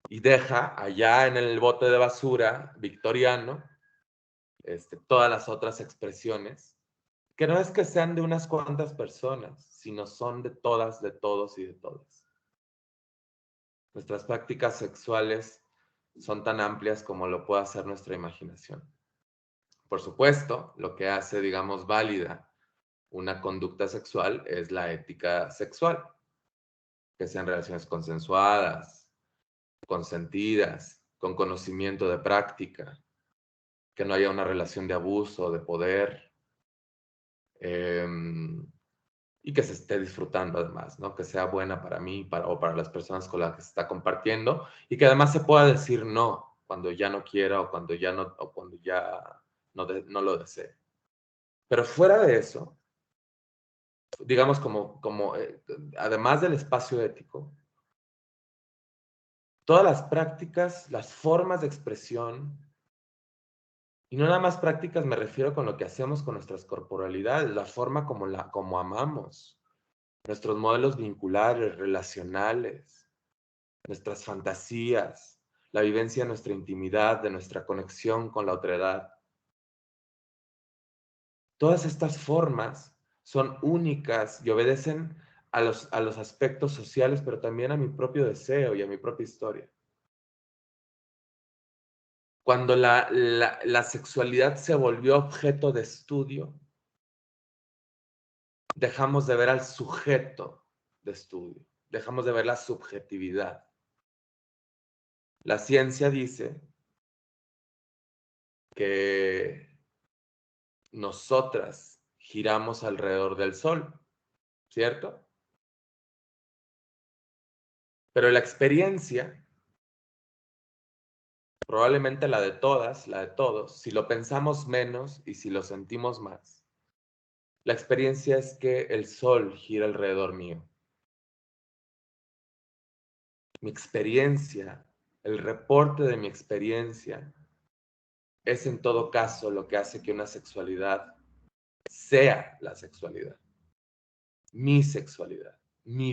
Y deja allá en el bote de basura victoriano todas las otras expresiones, que no es que sean de unas cuantas personas, sino son de todas, de todos y de todas. Nuestras prácticas sexuales son tan amplias como lo puede hacer nuestra imaginación. Por supuesto, lo que hace, digamos, válida una conducta sexual es la ética sexual, que sean relaciones consensuadas, consentidas, con conocimiento de práctica, que no haya una relación de abuso, de poder, y que se esté disfrutando además, ¿no? Que sea buena para mí o para las personas con las que se está compartiendo, y que además se pueda decir no cuando ya no quiera o cuando ya no lo desee. Pero fuera de eso, digamos además del espacio ético, todas las prácticas, las formas de expresión, y no nada más prácticas me refiero con lo que hacemos con nuestras corporalidades, la forma como amamos, nuestros modelos vinculares, relacionales, nuestras fantasías, la vivencia de nuestra intimidad, de nuestra conexión con la otredad. Todas estas formas son únicas y obedecen a los aspectos sociales, pero también a mi propio deseo y a mi propia historia. Cuando la sexualidad se volvió objeto de estudio, dejamos de ver al sujeto de estudio, dejamos de ver la subjetividad. La ciencia dice que nosotras giramos alrededor del Sol, ¿cierto? Pero la experiencia, probablemente la de todas, la de todos, si lo pensamos menos y si lo sentimos más, la experiencia es que el Sol gira alrededor mío. Mi experiencia, el reporte de mi experiencia, es en todo caso lo que hace que una sexualidad sea la sexualidad, mi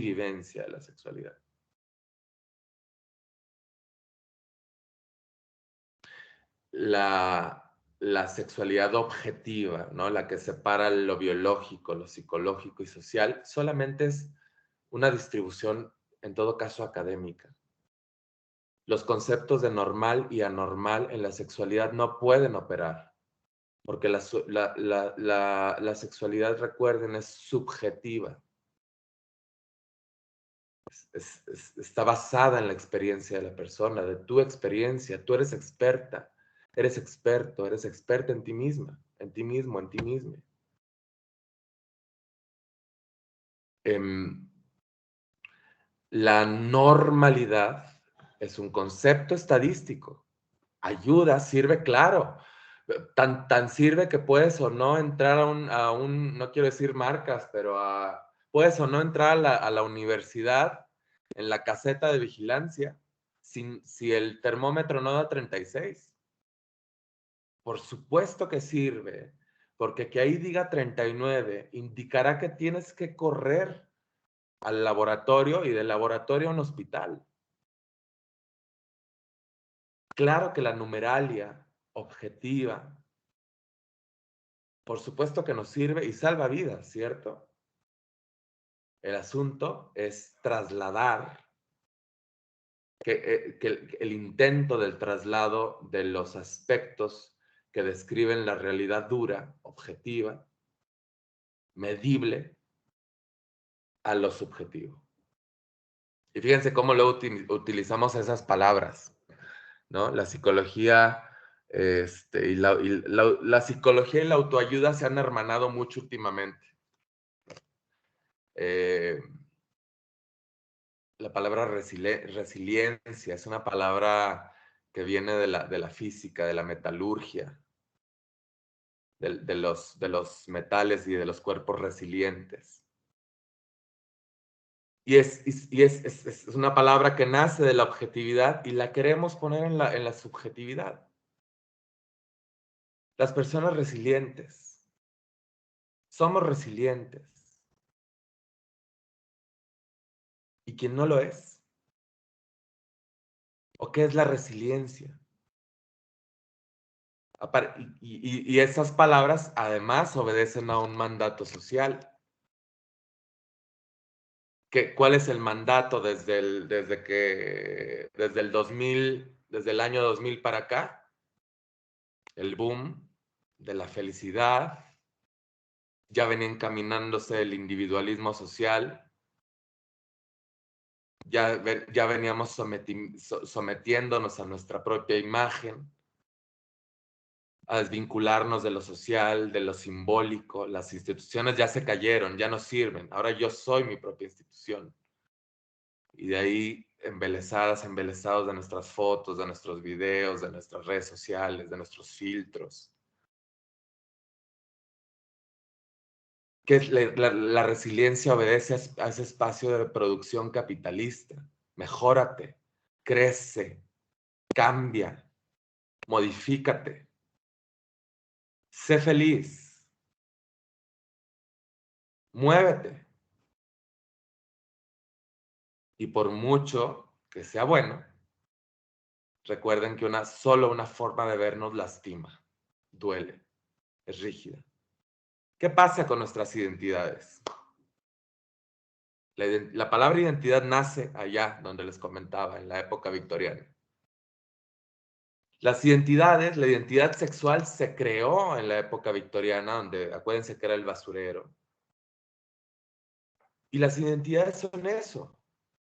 vivencia de la sexualidad. La sexualidad objetiva, ¿no? La que separa lo biológico, lo psicológico y social, solamente es una distribución, en todo caso, académica. Los conceptos de normal y anormal en la sexualidad no pueden operar, porque la sexualidad, recuerden, es subjetiva. Está basada en la experiencia de la persona, de tu experiencia. Tú eres experta, eres experto, eres experta en ti misma, en ti mismo, en ti misma. La normalidad es un concepto estadístico. Ayuda, sirve, claro. Tan sirve que puedes o no entrar a un no quiero decir marcas, pero puedes o no entrar a la universidad en la caseta de vigilancia si el termómetro no da 36. Por supuesto que sirve, porque que ahí diga 39 indicará que tienes que correr al laboratorio y del laboratorio a un hospital. Claro que la numeralia objetiva, por supuesto que nos sirve y salva vidas, ¿cierto? El asunto es trasladar, que el intento del traslado de los aspectos que describen la realidad dura, objetiva, medible, a lo subjetivo. Y fíjense cómo luego utilizamos esas palabras, ¿no? La psicología la psicología y la autoayuda se han hermanado mucho últimamente. La palabra resiliencia es una palabra que viene de la física, de la metalurgia, de los metales y de los cuerpos resilientes. Y es una palabra que nace de la objetividad y la queremos poner en la subjetividad. Las personas resilientes. Somos resilientes. ¿Y quién no lo es? ¿O qué es la resiliencia? Y esas palabras además obedecen a un mandato social. ¿Cuál es el mandato desde el 2000, desde el año 2000 para acá? El boom de la felicidad, ya venía encaminándose el individualismo social, ya veníamos sometiéndonos a nuestra propia imagen, a desvincularnos de lo social, de lo simbólico. Las instituciones ya se cayeron, ya no sirven. Ahora yo soy mi propia institución. Y de ahí embelesados de nuestras fotos, de nuestros videos, de nuestras redes sociales, de nuestros filtros. que la resiliencia obedece a ese espacio de producción capitalista. Mejórate, crece, cambia, modifícate, sé feliz, muévete. Y por mucho que sea bueno, recuerden que solo una forma de vernos lastima, duele, es rígida. ¿Qué pasa con nuestras identidades? La palabra identidad nace allá donde les comentaba, en la época victoriana. Las identidades, la identidad sexual se creó en la época victoriana, donde acuérdense que era el basurero. Y las identidades son eso,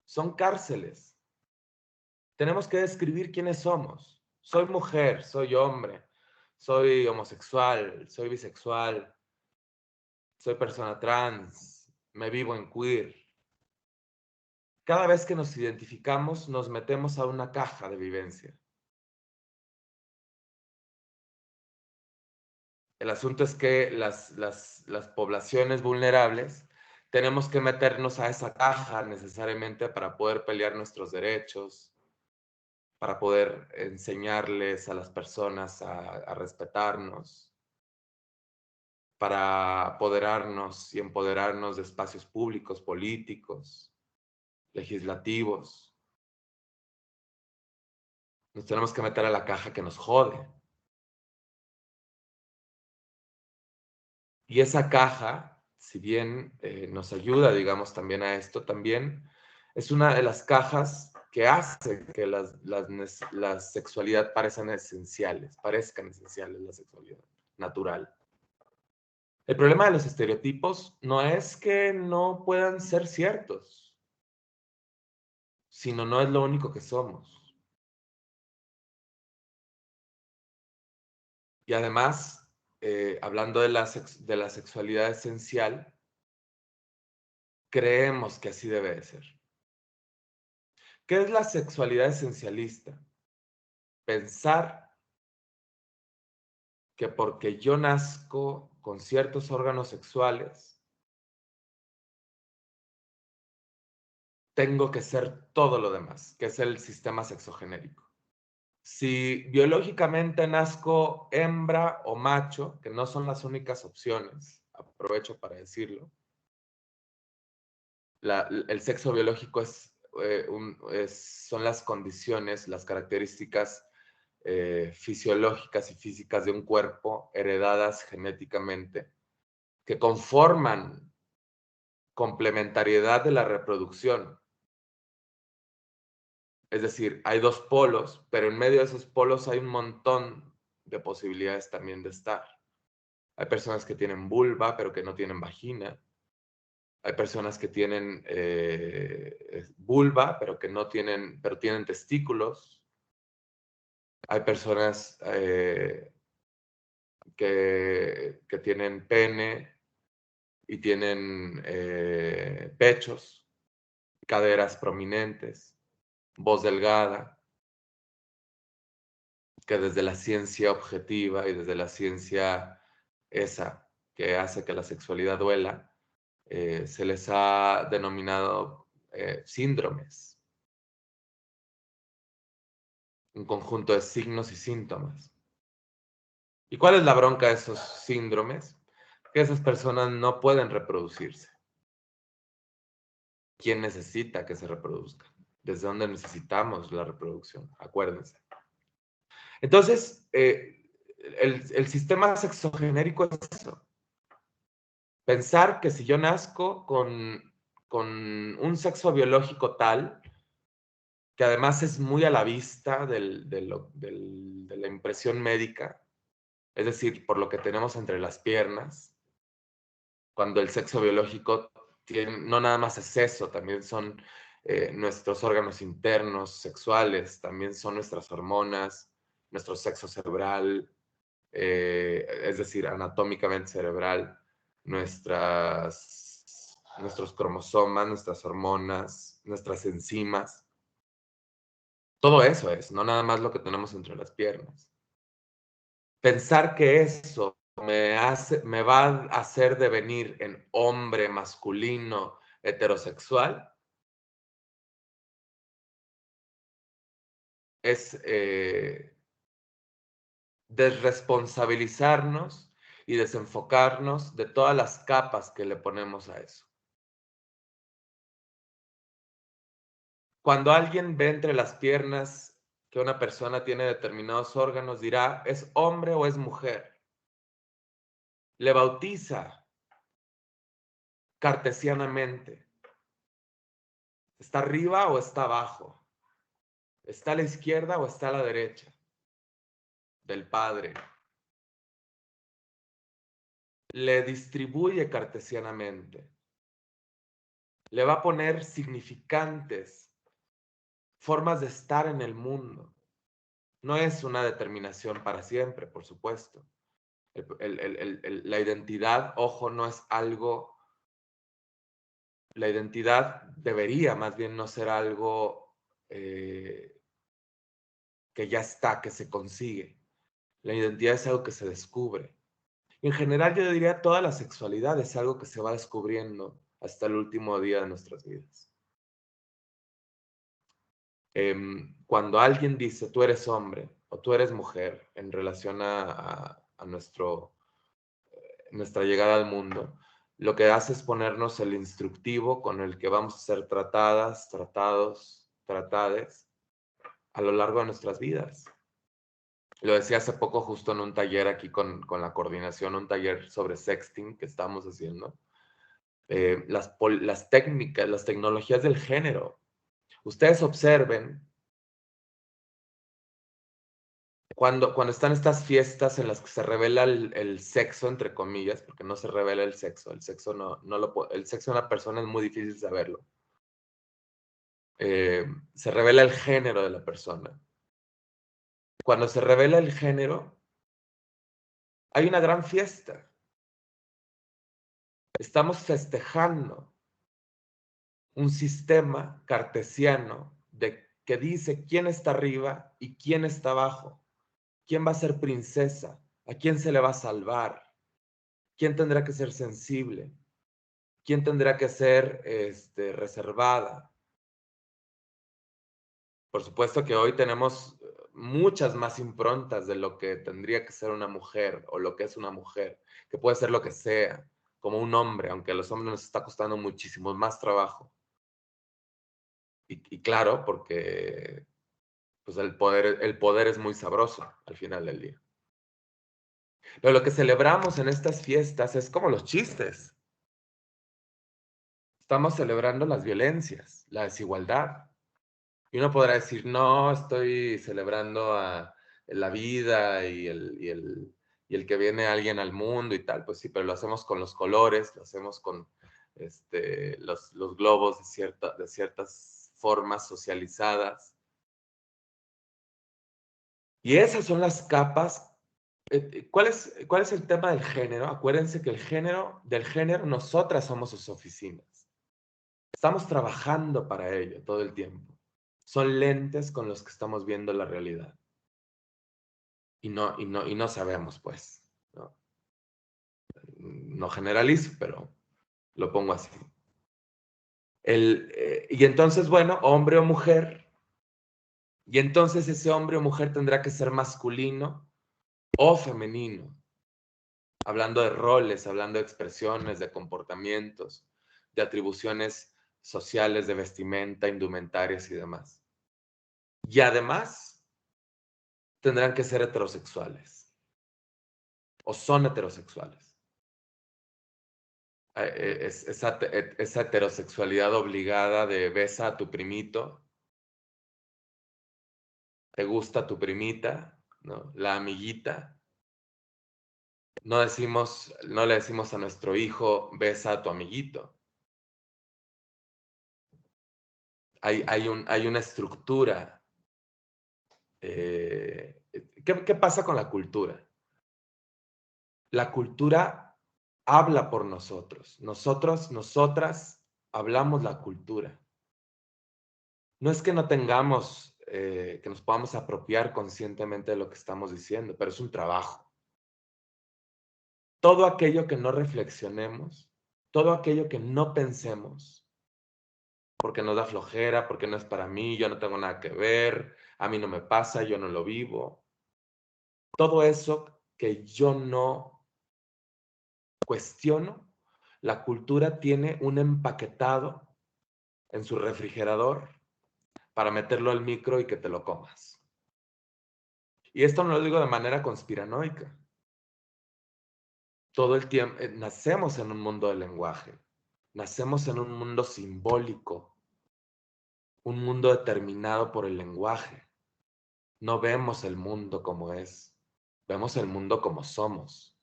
son cárceles. Tenemos que describir quiénes somos. Soy mujer, soy hombre, soy homosexual, soy bisexual, soy persona trans, me vivo en queer. Cada vez que nos identificamos, nos metemos a una caja de vivencia. El asunto es que las poblaciones vulnerables tenemos que meternos a esa caja necesariamente para poder pelear nuestros derechos, para poder enseñarles a las personas a respetarnos, para apoderarnos y empoderarnos de espacios públicos, políticos, legislativos. Nos tenemos que meter a la caja que nos jode. Y esa caja, si bien nos ayuda, digamos, también a esto, también es una de las cajas que hace que la sexualidad parezcan esenciales, la sexualidad natural. El problema de los estereotipos no es que no puedan ser ciertos, sino no es lo único que somos. Y además, hablando de la sexualidad esencial, creemos que así debe de ser. ¿Qué es la sexualidad esencialista? Pensar que porque yo nazco con ciertos órganos sexuales, tengo que ser todo lo demás, que es el sistema sexogenérico. Si biológicamente nazco hembra o macho, que no son las únicas opciones, aprovecho para decirlo, el sexo biológico son las condiciones, las características fisiológicas y físicas de un cuerpo heredadas genéticamente que conforman complementariedad de la reproducción. Es decir, hay dos polos, pero en medio de esos polos hay un montón de posibilidades también de estar. Hay personas que tienen vulva, pero que no tienen vagina. Hay personas que tienen vulva, pero tienen testículos. Hay personas que tienen pene y tienen pechos, caderas prominentes, voz delgada, que desde la ciencia objetiva y desde la ciencia esa que hace que la sexualidad duela, se les ha denominado síndromes, un conjunto de signos y síntomas. ¿Y cuál es la bronca de esos síndromes? Que esas personas no pueden reproducirse. ¿Quién necesita que se reproduzca? ¿Desde dónde necesitamos la reproducción? Acuérdense. Entonces, el sistema sexogenérico es eso. Pensar que si yo nazco con un sexo biológico tal, que además es muy a la vista de la impresión médica, es decir, por lo que tenemos entre las piernas, cuando el sexo biológico no nada más es eso, también son nuestros órganos internos sexuales, también son nuestras hormonas, nuestro sexo cerebral, es decir, anatómicamente cerebral, nuestros cromosomas, nuestras hormonas, nuestras enzimas. Todo eso es, no nada más lo que tenemos entre las piernas. Pensar que eso me va a hacer devenir en hombre masculino heterosexual, es desresponsabilizarnos y desenfocarnos de todas las capas que le ponemos a eso. Cuando alguien ve entre las piernas que una persona tiene determinados órganos, dirá, ¿es hombre o es mujer? Le bautiza cartesianamente. ¿Está arriba o está abajo? ¿Está a la izquierda o está a la derecha? Del padre. Le distribuye cartesianamente. Le va a poner significantes, formas de estar en el mundo. No es una determinación para siempre, por supuesto. La identidad, ojo, no es algo, la identidad debería más bien no ser algo que ya está, que se consigue. La identidad es algo que se descubre. En general, yo diría toda la sexualidad es algo que se va descubriendo hasta el último día de nuestras vidas. Cuando alguien dice tú eres hombre o tú eres mujer en relación a nuestra llegada al mundo, lo que hace es ponernos el instructivo con el que vamos a ser tratadas, tratados, tratades a lo largo de nuestras vidas. Lo decía hace poco justo en un taller aquí con la coordinación, un taller sobre sexting que estamos haciendo. Las técnicas, las tecnologías del género. Ustedes observen cuando están estas fiestas en las que se revela el sexo, entre comillas, porque no se revela el sexo el sexo el sexo de una persona es muy difícil saberlo. Se revela el género de la persona. Cuando se revela el género, hay una gran fiesta. Estamos festejando un sistema cartesiano que dice quién está arriba y quién está abajo, quién va a ser princesa, a quién se le va a salvar, quién tendrá que ser sensible, quién tendrá que ser reservada. Por supuesto que hoy tenemos muchas más improntas de lo que tendría que ser una mujer o lo que es una mujer, que puede ser lo que sea, como un hombre, aunque a los hombres nos está costando muchísimo más trabajo. Y claro, porque pues el poder es muy sabroso al final del día. Pero lo que celebramos en estas fiestas es como los chistes. Estamos celebrando las violencias, la desigualdad. Y uno podrá decir, no, estoy celebrando a la vida y el que viene alguien al mundo y tal. Pues sí, pero lo hacemos con los colores, lo hacemos con los globos de ciertas formas socializadas. Y esas son las capas. ¿Cuál es el tema del género? Acuérdense que del género, nosotras somos sus oficinas. Estamos trabajando para ello todo el tiempo. Son lentes con los que estamos viendo la realidad. Y no sabemos, pues. No generalizo, pero lo pongo así. Y entonces, bueno, hombre o mujer. Y entonces ese hombre o mujer tendrá que ser masculino o femenino. Hablando de roles, hablando de expresiones, de comportamientos, de atribuciones sociales, de vestimenta, indumentarias y demás. Y además, tendrán que ser heterosexuales o son heterosexuales. Esa heterosexualidad obligada de besa a tu primito, te gusta tu primita, ¿no? La amiguita. No le decimos a nuestro hijo, besa a tu amiguito. Hay una estructura. ¿Qué pasa con la cultura? La cultura habla por nosotros. Nosotras hablamos la cultura. No es que no tengamos, que nos podamos apropiar conscientemente de lo que estamos diciendo, pero es un trabajo. todo aquello que no reflexionemos, todo aquello que no pensemos, porque nos da flojera, porque no es para mí, yo no tengo nada que ver, a mí no me pasa, yo no lo vivo. Todo eso que yo no cuestiono, la cultura tiene un empaquetado en su refrigerador para meterlo al micro y que te lo comas. Y esto no lo digo de manera conspiranoica. Todo el tiempo, nacemos en un mundo del lenguaje, nacemos en un mundo simbólico, un mundo determinado por el lenguaje. No vemos el mundo como es, vemos el mundo como somos.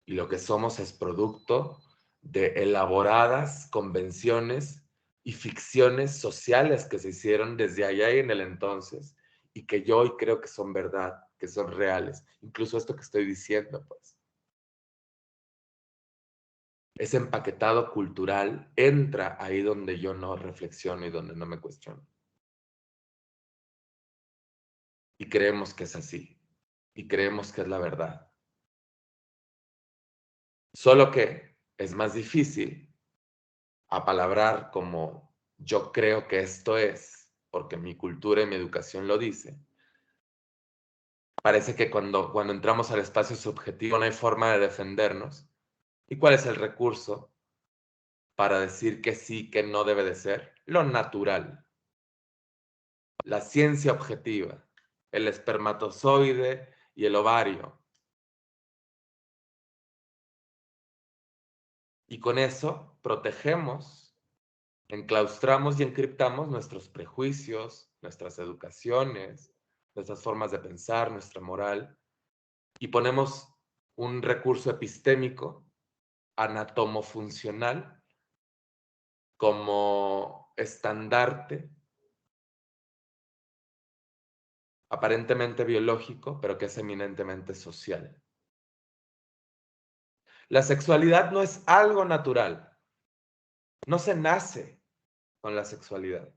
Y lo que somos es producto de elaboradas convenciones y ficciones sociales que se hicieron desde allá y en el entonces, y que yo hoy creo que son verdad, que son reales. Incluso esto que estoy diciendo, pues. Ese empaquetado cultural entra ahí donde yo no reflexiono y donde no me cuestiono. Y creemos que es así. Y creemos que es la verdad. Solo que es más difícil apalabrar como yo creo que esto es, porque mi cultura y mi educación lo dice. Parece que cuando entramos al espacio subjetivo no hay forma de defendernos. ¿Y cuál es el recurso para decir que sí, que no debe de ser? Lo natural. La ciencia objetiva, el espermatozoide y el ovario. Y con eso protegemos, enclaustramos y encriptamos nuestros prejuicios, nuestras educaciones, nuestras formas de pensar, nuestra moral, y ponemos un recurso epistémico, anatomofuncional, como estandarte, aparentemente biológico, pero que es eminentemente social. La sexualidad no es algo natural. No se nace con la sexualidad.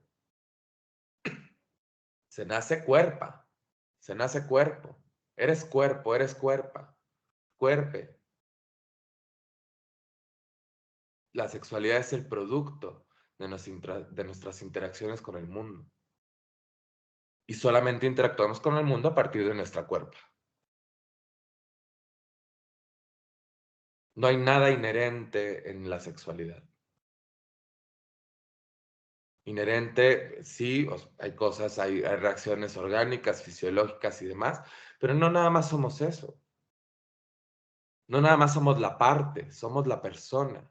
Se nace cuerpa. Se nace cuerpo. Eres cuerpo, eres cuerpa. Cuerpe. La sexualidad es el producto de nuestras interacciones con el mundo. Y solamente interactuamos con el mundo a partir de nuestra cuerpa. No hay nada inherente en la sexualidad. Inherente, sí, hay cosas, hay reacciones orgánicas, fisiológicas y demás, pero no nada más somos eso. No nada más somos la parte, somos la persona.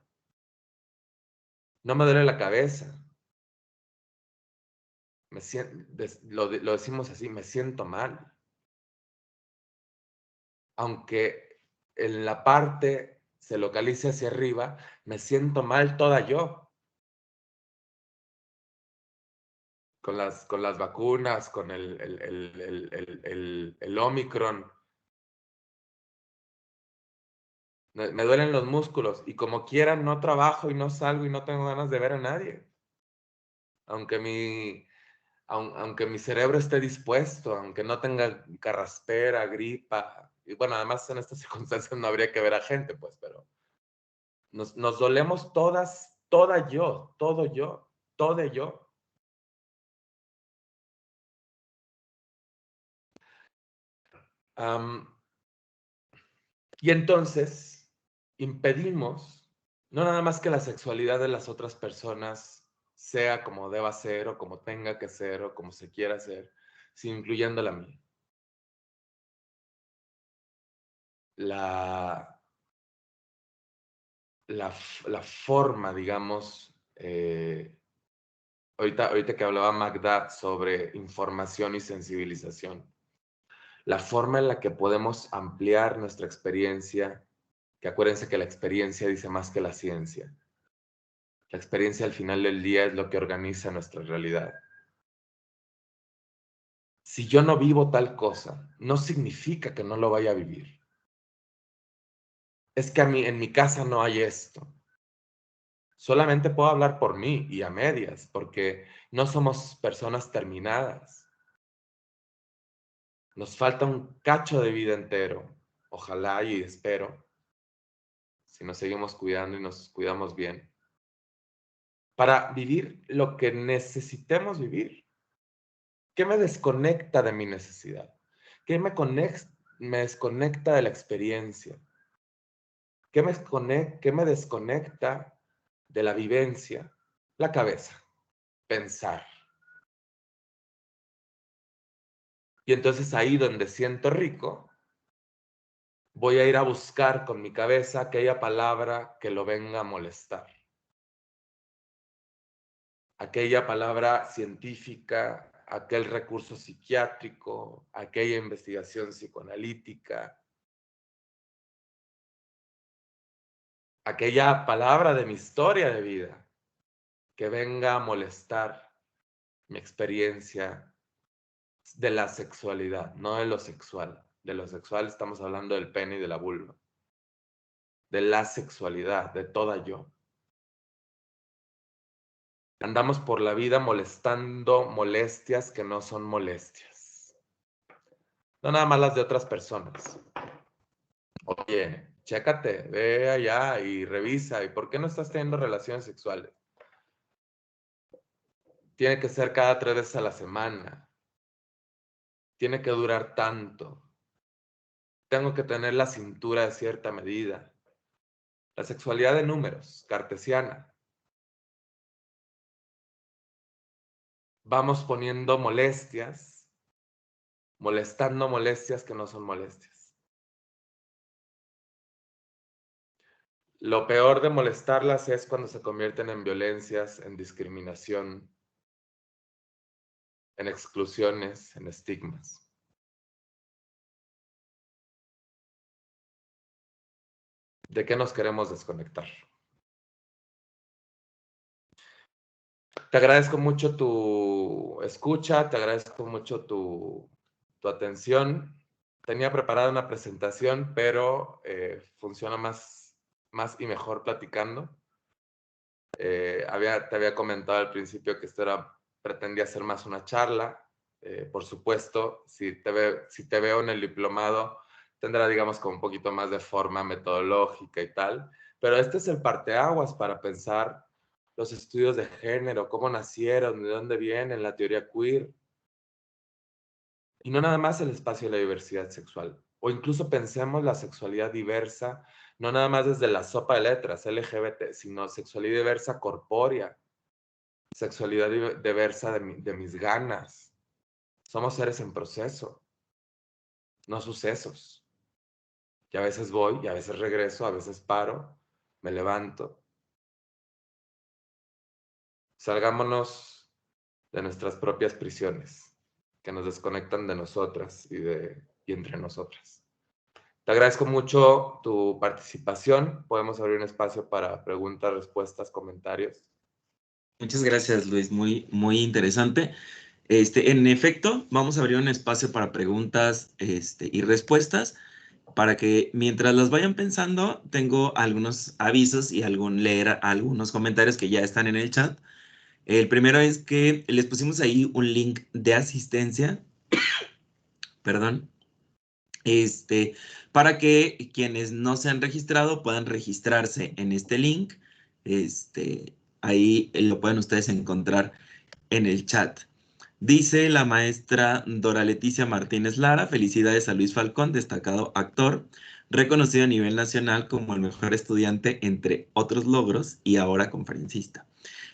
No me duele la cabeza. Lo decimos así, me siento mal. Aunque en la parte se localice hacia arriba, me siento mal toda yo. Con las vacunas, con el Omicron. Me duelen los músculos y como quiera no trabajo y no salgo y no tengo ganas de ver a nadie. Aunque mi cerebro esté dispuesto, aunque no tenga carraspera, gripa. Y bueno, además en estas circunstancias no habría que ver a gente, pues, pero nos dolemos todas, toda yo, todo yo, todo yo. Y entonces impedimos no nada más que la sexualidad de las otras personas sea como deba ser o como tenga que ser o como se quiera hacer, sino incluyendo la mía. La, la forma, digamos, ahorita que hablaba Magda sobre información y sensibilización, la forma en la que podemos ampliar nuestra experiencia, que acuérdense que la experiencia dice más que la ciencia. La experiencia al final del día es lo que organiza nuestra realidad. Si yo no vivo tal cosa, no significa que no lo vaya a vivir. Es que en mi casa no hay esto. Solamente puedo hablar por mí y a medias, porque no somos personas terminadas. Nos falta un cacho de vida entero, ojalá y espero, si nos seguimos cuidando y nos cuidamos bien, para vivir lo que necesitemos vivir. ¿Qué me desconecta de mi necesidad? ¿Qué me desconecta de la experiencia? ¿Qué me desconecta de la vivencia? La cabeza, pensar. Y entonces ahí donde siento rico, voy a ir a buscar con mi cabeza aquella palabra que lo venga a molestar. Aquella palabra científica, aquel recurso psiquiátrico, aquella investigación psicoanalítica, aquella palabra de mi historia de vida que venga a molestar mi experiencia de la sexualidad, no de lo sexual. De lo sexual estamos hablando del pene y de la vulva. De la sexualidad, de toda yo. Andamos por la vida molestando molestias que no son molestias. No nada más las de otras personas. Oye, chécate, ve allá y revisa. ¿Y por qué no estás teniendo relaciones sexuales? Tiene que ser cada 3 veces a la semana. Tiene que durar tanto. Tengo que tener la cintura de cierta medida. La sexualidad de números, cartesiana. Vamos poniendo molestias, molestando molestias que no son molestias. Lo peor de molestarlas es cuando se convierten en violencias, en discriminación, en exclusiones, en estigmas. ¿De qué nos queremos desconectar? Te agradezco mucho tu escucha, te agradezco mucho tu atención. Tenía preparada una presentación, pero funciona más y mejor platicando. Te había comentado al principio que pretendía ser más una charla. Por supuesto, si te veo en el diplomado, tendrá, digamos, como un poquito más de forma metodológica y tal. Pero este es el parteaguas para pensar los estudios de género, cómo nacieron, de dónde vienen, la teoría queer. Y no nada más el espacio de la diversidad sexual. O incluso pensemos la sexualidad diversa, no nada más desde la sopa de letras, LGBT, sino sexualidad diversa corpórea, sexualidad diversa de mis ganas. Somos seres en proceso, no sucesos. Y a veces voy, y a veces regreso, a veces paro, me levanto. Salgámonos de nuestras propias prisiones, que nos desconectan de nosotras y entre nosotras. Te agradezco mucho tu participación. Podemos abrir un espacio para preguntas, respuestas, comentarios. Muchas gracias, Luis. Muy, muy interesante. En efecto, vamos a abrir un espacio para preguntas y respuestas para que mientras las vayan pensando, tengo algunos avisos y leer algunos comentarios que ya están en el chat. El primero es que les pusimos ahí un link de asistencia, perdón, para que quienes no se han registrado puedan registrarse en este link. Ahí lo pueden ustedes encontrar en el chat. Dice la maestra Dora Leticia Martínez Lara: felicidades a Luis Falcón, destacado actor, reconocido a nivel nacional como el mejor estudiante, entre otros logros, y ahora conferencista.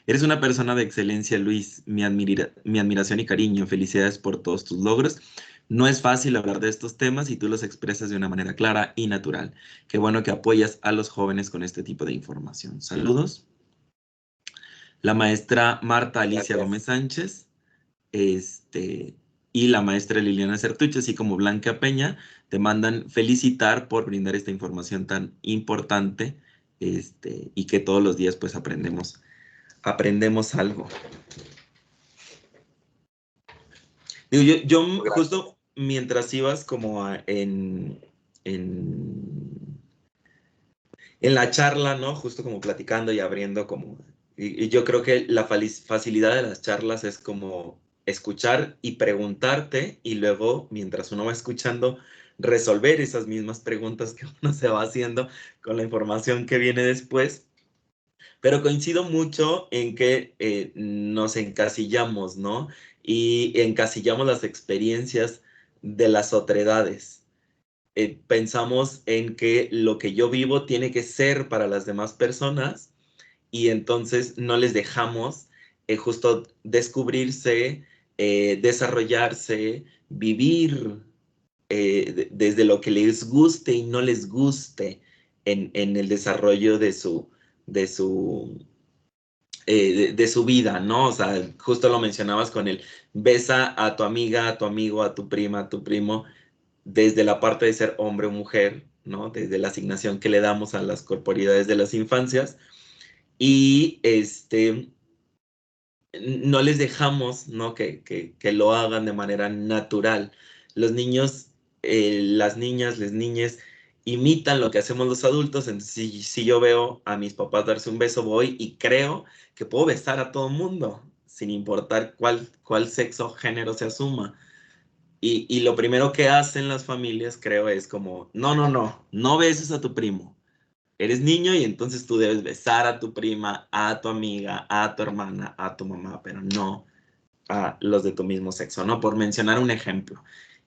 Eres una persona de excelencia, Luis. Mi admiración y cariño. Felicidades por todos tus logros. No es fácil hablar de estos temas y tú los expresas de una manera clara y natural. Qué bueno que apoyas a los jóvenes con este tipo de información. Saludos. La maestra Marta Alicia Gómez Sánchez, y la maestra Liliana Certuche, así como Blanca Peña, te mandan felicitar por brindar esta información tan importante, y que todos los días pues aprendemos algo. Digo, yo justo mientras ibas como en la charla, ¿no? Justo como platicando y abriendo como... Y yo creo que la facilidad de las charlas es como escuchar y preguntarte, y luego, mientras uno va escuchando, resolver esas mismas preguntas que uno se va haciendo con la información que viene después. Pero coincido mucho en que nos encasillamos, ¿no? Y encasillamos las experiencias de las otredades. Pensamos en que lo que yo vivo tiene que ser para las demás personas y entonces no les dejamos justo descubrirse, desarrollarse, vivir desde lo que les guste y no les guste en el desarrollo de su, de su vida, ¿no? O sea, justo lo mencionabas con el besa a tu amiga, a tu amigo, a tu prima, a tu primo, desde la parte de ser hombre o mujer, ¿no? Desde la asignación que le damos a las corporidades de las infancias. Y no les dejamos, ¿no? Que lo hagan de manera natural. Los niños, las niñas, las niñas imitan lo que hacemos los adultos. Entonces, si yo veo a mis papás darse un beso, voy y creo que puedo besar a todo mundo, sin importar cuál sexo o género se asuma. Y lo primero que hacen las familias, creo, es como, no beses a tu primo. Eres niño y entonces tú debes besar a tu prima, a tu amiga, a tu hermana, a tu mamá, pero no a los de tu mismo sexo, ¿no? Por mencionar un ejemplo.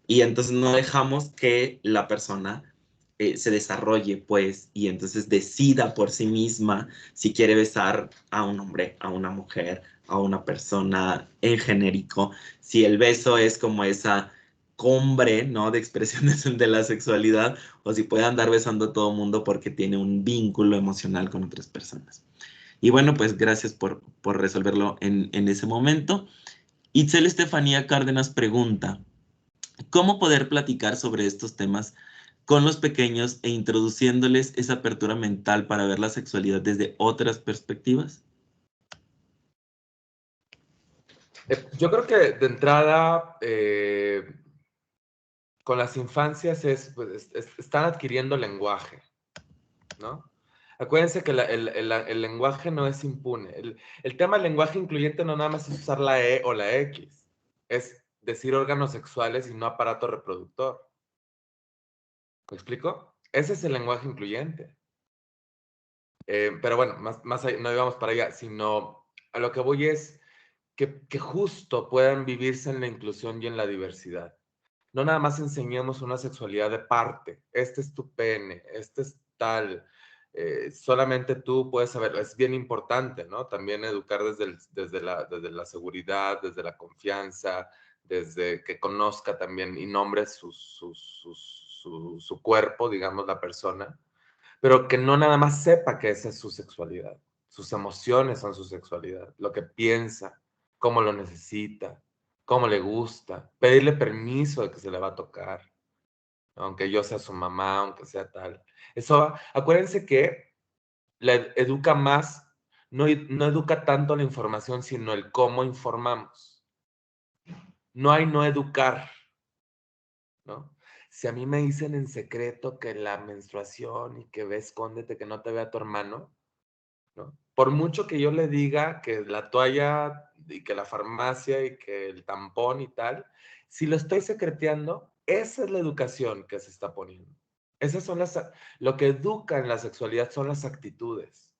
Y entonces no dejamos que la persona se desarrolle, pues, y entonces decida por sí misma si quiere besar a un hombre, a una mujer, a una persona en genérico, si el beso es como esa cumbre, ¿no? De expresiones de la sexualidad, o si puede andar besando a todo mundo porque tiene un vínculo emocional con otras personas. Y bueno, pues gracias por resolverlo en ese momento. Itzel Estefanía Cárdenas pregunta, ¿cómo poder platicar sobre estos temas con los pequeños e introduciéndoles esa apertura mental para ver la sexualidad desde otras perspectivas? Yo creo que de entrada, con las infancias pues, están adquiriendo lenguaje, ¿no? Acuérdense que el lenguaje no es impune. El tema del lenguaje incluyente no nada más es usar la E o la X, es decir órganos sexuales y no aparato reproductor. ¿Me explico? Ese es el lenguaje incluyente. Pero bueno, más allá, no íbamos para allá, sino a lo que voy es que justo puedan vivirse en la inclusión y en la diversidad. No nada más enseñemos una sexualidad de parte. Este es tu pene, este es tal. Solamente tú puedes saber. Es bien importante, ¿no? También educar desde la seguridad, desde la confianza, desde que conozca también y nombre su cuerpo, digamos, la persona, pero que no nada más sepa que esa es su sexualidad. Sus emociones son su sexualidad, lo que piensa, cómo lo necesita, cómo le gusta, pedirle permiso de que se le va a tocar, aunque yo sea su mamá, aunque sea tal. Eso, acuérdense que la educa más, no educa tanto la información, sino el cómo informamos. No hay no educar, ¿no? Si a mí me dicen en secreto que la menstruación y que ve, escóndete, que no te vea tu hermano, ¿no? Por mucho que yo le diga que la toalla y que la farmacia y que el tampón y tal, si lo estoy secreteando, esa es la educación que se está poniendo. Esas son lo que educa en la sexualidad son las actitudes.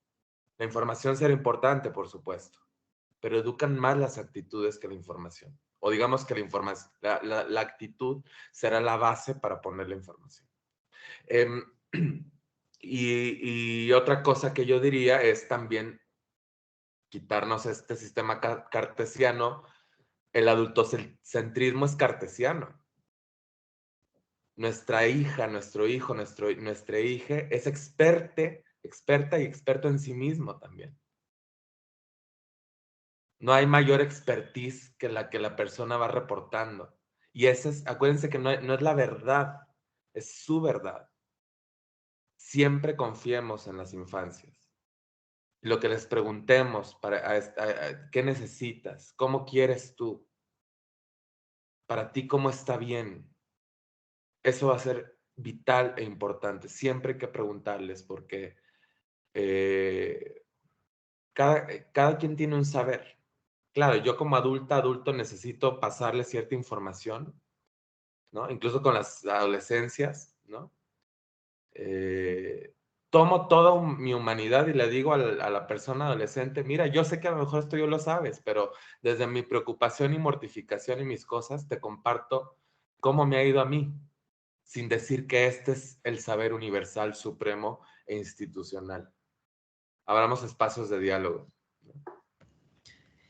La información será importante, por supuesto, pero educan más las actitudes que la información. O digamos que la actitud será la base para poner la información. Em, y otra cosa que yo diría es también quitarnos este sistema cartesiano. El adultocentrismo es cartesiano. Nuestra hija, nuestro hijo, nuestra hija es experta y experto en sí mismo también. No hay mayor expertise que la persona va reportando. Y acuérdense que no es la verdad, es su verdad. Siempre confiemos en las infancias. Lo que les preguntemos, ¿qué necesitas? ¿Cómo quieres tú? Para ti, ¿cómo está bien? Eso va a ser vital e importante. Siempre hay que preguntarles porque eh, cada quien tiene un saber. Claro, yo como adulto necesito pasarle cierta información, ¿no? Incluso con las adolescencias, ¿no? Tomo toda mi humanidad y le digo a la persona adolescente, mira, yo sé que a lo mejor esto yo lo sabes, pero desde mi preocupación y mortificación y mis cosas, te comparto cómo me ha ido a mí, sin decir que este es el saber universal, supremo e institucional. Abramos espacios de diálogo.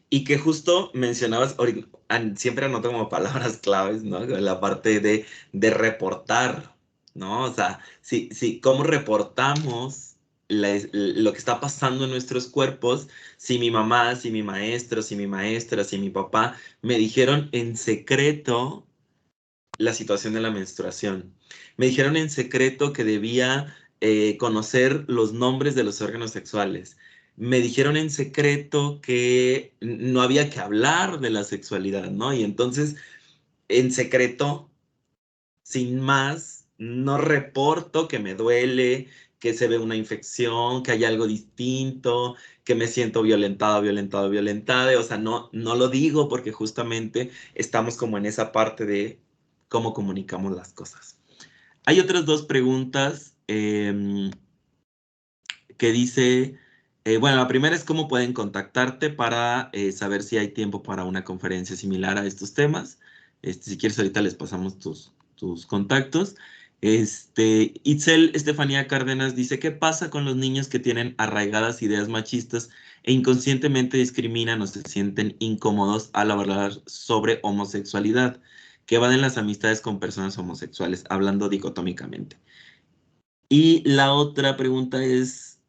Y que justo mencionabas, siempre anoto como palabras claves, ¿no? La parte de reportar, ¿no? O sea, sí, cómo reportamos lo que está pasando en nuestros cuerpos, si mi mamá, si mi maestro, si mi maestra, si mi papá me dijeron en secreto la situación de la menstruación. Me dijeron en secreto que debía conocer los nombres de los órganos sexuales. Me dijeron en secreto que no había que hablar de la sexualidad, ¿no? Y entonces, en secreto, sin más, no reporto que me duele, que se ve una infección, que hay algo distinto, que me siento violentado, violentado, violentada. O sea, no lo digo porque justamente estamos como en esa parte de cómo comunicamos las cosas. Hay otras dos preguntas que dice, bueno, la primera es cómo pueden contactarte para saber si hay tiempo para una conferencia similar a estos temas. Si quieres, ahorita les pasamos tus contactos. Itzel Estefanía Cárdenas dice, ¿qué pasa con los niños que tienen arraigadas ideas machistas e inconscientemente discriminan o se sienten incómodos al hablar sobre homosexualidad? Que van en las amistades con personas homosexuales, hablando dicotómicamente. Y la otra pregunta es,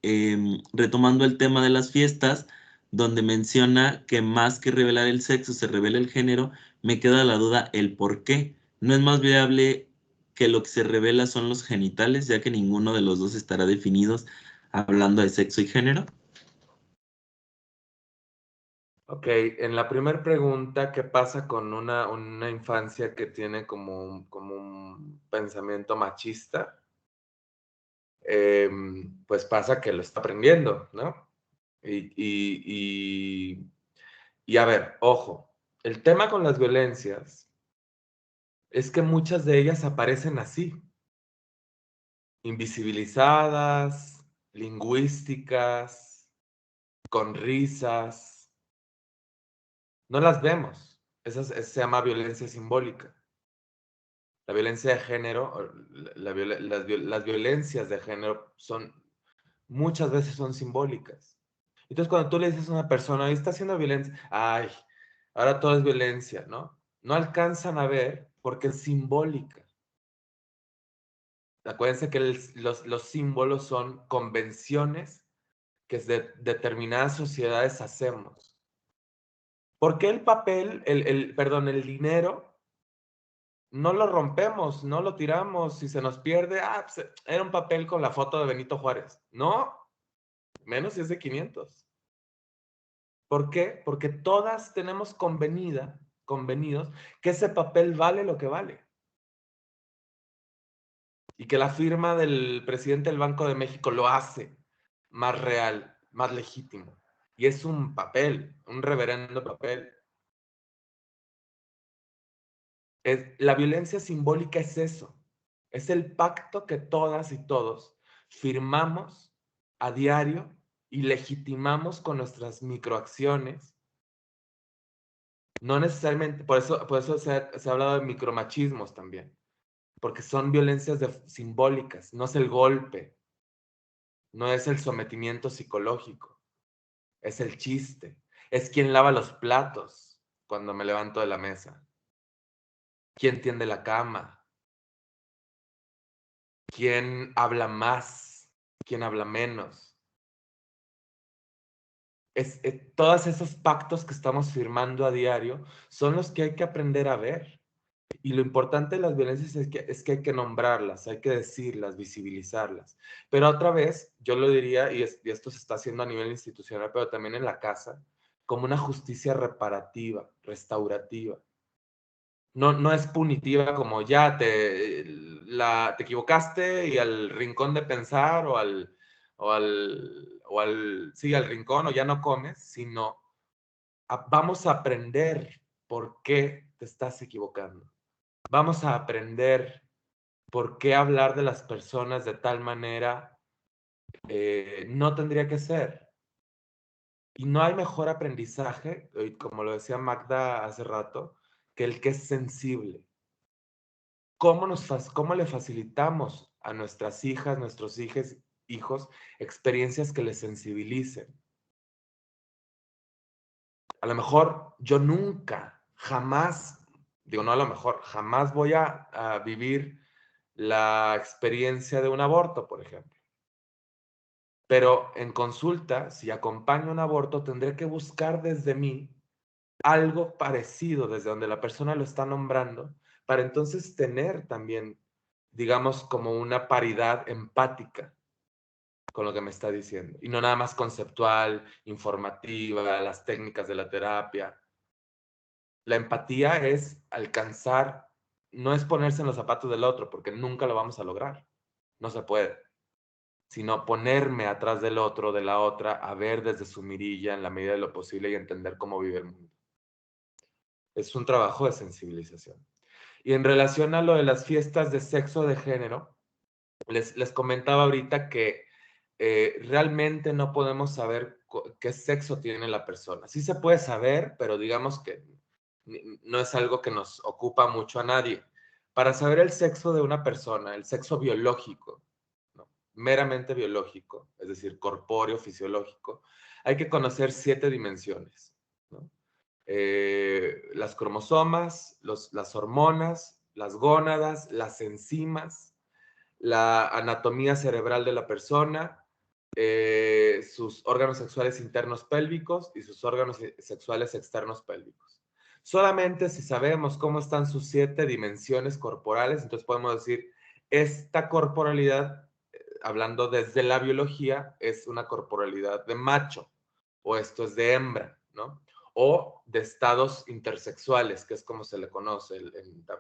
retomando el tema de las fiestas, donde menciona que más que revelar el sexo, se revela el género, me queda la duda el por qué. ¿No es más viable que lo que se revela son los genitales, ya que ninguno de los dos estará definidos hablando de sexo y género? Ok, en la primera pregunta, ¿qué pasa con una infancia que tiene como un pensamiento machista? Pues pasa que lo está aprendiendo, ¿no? Y, y, y, y a ver, ojo, el tema con las violencias es que muchas de ellas aparecen así, invisibilizadas, lingüísticas, con risas, no las vemos. Se llama violencia simbólica. La violencia de género, las violencias de género muchas veces son simbólicas. Entonces, cuando tú le dices a una persona, está haciendo violencia, ay, ahora todo es violencia, ¿no? No alcanzan a ver porque es simbólica. Acuérdense que los símbolos son convenciones que de determinadas sociedades hacemos. ¿Por qué el papel, perdón, el dinero, no lo rompemos, no lo tiramos, si se nos pierde, pues, era un papel con la foto de Benito Juárez? No, menos si es de 500. ¿Por qué? Porque todas tenemos convenidos que ese papel vale lo que vale. Y que la firma del presidente del Banco de México lo hace más real, más legítimo. Y es un papel, un reverendo papel. La violencia simbólica es eso. Es el pacto que todas y todos firmamos a diario y legitimamos con nuestras microacciones. No necesariamente, por eso se ha hablado de micromachismos también, porque son violencias simbólicas, no es el golpe, no es el sometimiento psicológico, es el chiste, es quien lava los platos cuando me levanto de la mesa, quién tiende la cama, quién habla más, quién habla menos. Todos esos pactos que estamos firmando a diario son los que hay que aprender a ver. Y lo importante de las violencias es que hay que nombrarlas, hay que decirlas, visibilizarlas. Pero otra vez, yo lo diría, y esto se está haciendo a nivel institucional, pero también en la casa, como una justicia reparativa, restaurativa. No es punitiva como ya te equivocaste y al rincón de pensar sí, al rincón o ya no comes, sino vamos a aprender por qué te estás equivocando. vamos a aprender por qué hablar de las personas de tal manera no tendría que ser. Y no hay mejor aprendizaje, como lo decía Magda hace rato, que el que es sensible. ¿Cómo le facilitamos a nuestras hijas, nuestros hijos, experiencias que les sensibilicen? A lo mejor yo nunca, jamás, digo no a lo mejor, jamás voy a vivir la experiencia de un aborto, por ejemplo. Pero en consulta, si acompaño un aborto, tendré que buscar desde mí algo parecido, desde donde la persona lo está nombrando, para entonces tener también, digamos, como una paridad empática con lo que me está diciendo. Y no nada más conceptual, informativa, las técnicas de la terapia. La empatía es alcanzar, no es ponerse en los zapatos del otro, porque nunca lo vamos a lograr. No se puede. Sino ponerme atrás del otro, de la otra, a ver desde su mirilla en la medida de lo posible y entender cómo vive el mundo. Es un trabajo de sensibilización. Y en relación a lo de las fiestas de sexo de género, les comentaba ahorita que realmente no podemos saber qué sexo tiene la persona. Sí se puede saber, pero digamos que no es algo que nos ocupa mucho a nadie. Para saber el sexo de una persona, el sexo biológico, ¿no? Meramente biológico, es decir, corpóreo, fisiológico, hay que conocer 7 dimensiones, ¿no? Las cromosomas, las hormonas, las gónadas, las enzimas, la anatomía cerebral de la persona, sus órganos sexuales internos pélvicos y sus órganos sexuales externos pélvicos. Solamente si sabemos cómo están sus 7 dimensiones corporales, entonces podemos decir, esta corporalidad, hablando desde la biología, es una corporalidad de macho, o esto es de hembra, ¿no? O de estados intersexuales, que es como se le conoce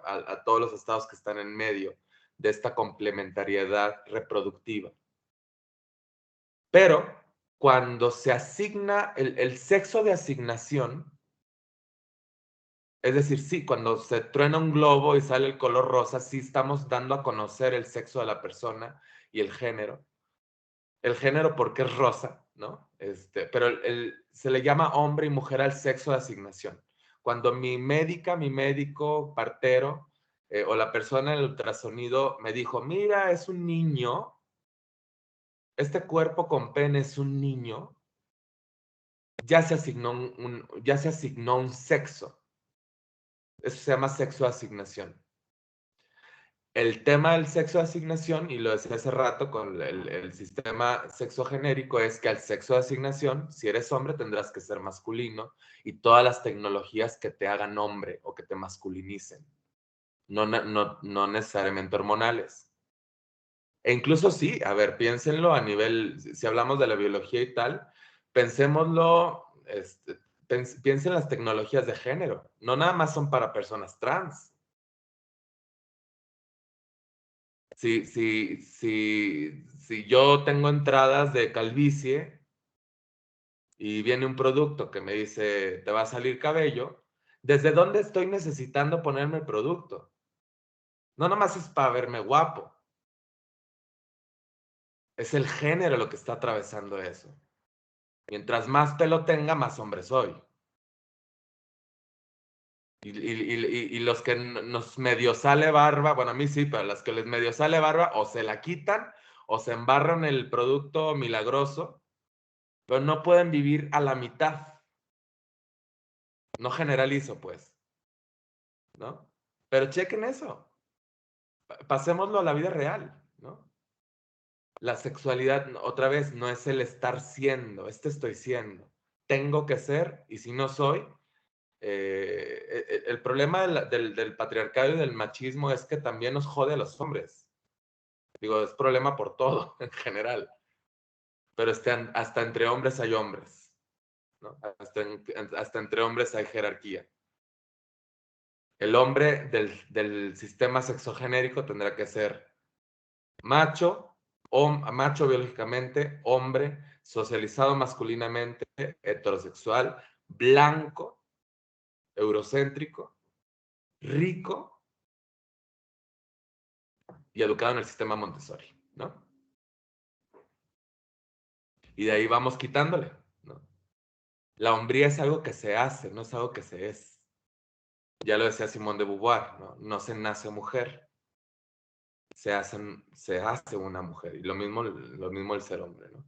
a todos los estados que están en medio de esta complementariedad reproductiva. Pero cuando se asigna el sexo de asignación, es decir, sí, cuando se truena un globo y sale el color rosa, sí estamos dando a conocer el sexo de la persona y el género. El género porque es rosa, ¿no? Pero se le llama hombre y mujer al sexo de asignación. Cuando mi médico, partero, o la persona en el ultrasonido me dijo, mira, es un niño, este cuerpo con pene es un niño, ya se asignó ya se asignó un sexo. Eso se llama sexo de asignación. El tema del sexo de asignación, y lo decía hace rato con el sistema sexogenérico, es que al sexo de asignación, si eres hombre, tendrás que ser masculino y todas las tecnologías que te hagan hombre o que te masculinicen, no necesariamente hormonales. E incluso sí, a ver, piénsenlo a nivel, si hablamos de la biología y tal, pensémoslo, piensen las tecnologías de género, no nada más son para personas trans. Si yo tengo entradas de calvicie y viene un producto que me dice, te va a salir cabello, ¿desde dónde estoy necesitando ponerme el producto? No nomás es para verme guapo, es el género lo que está atravesando eso. Mientras más pelo tenga, más hombre soy. Y los que nos medio sale barba, bueno, a mí sí, pero a las que les medio sale barba, o se la quitan, o se embarran el producto milagroso, pero no pueden vivir a la mitad. No generalizo, pues, ¿no? Pero chequen eso. Pasémoslo a la vida real, ¿no? La sexualidad, otra vez, no es el estar siendo, estoy siendo. Tengo que ser, y si no soy, el problema del patriarcado y del machismo es que también nos jode a los hombres. Digo, es problema por todo, en general. Pero hasta entre hombres hay hombres, ¿no? Hasta entre hombres hay jerarquía. El hombre del sistema sexogenérico tendrá que ser macho, macho biológicamente, hombre, socializado masculinamente, heterosexual, blanco, eurocéntrico, rico y educado en el sistema Montessori, ¿no? Y de ahí vamos quitándole, ¿no? La hombría es algo que se hace, no es algo que se es. Ya lo decía Simone de Beauvoir, ¿no? No se nace mujer, se hace una mujer. Y lo mismo el ser hombre, ¿no?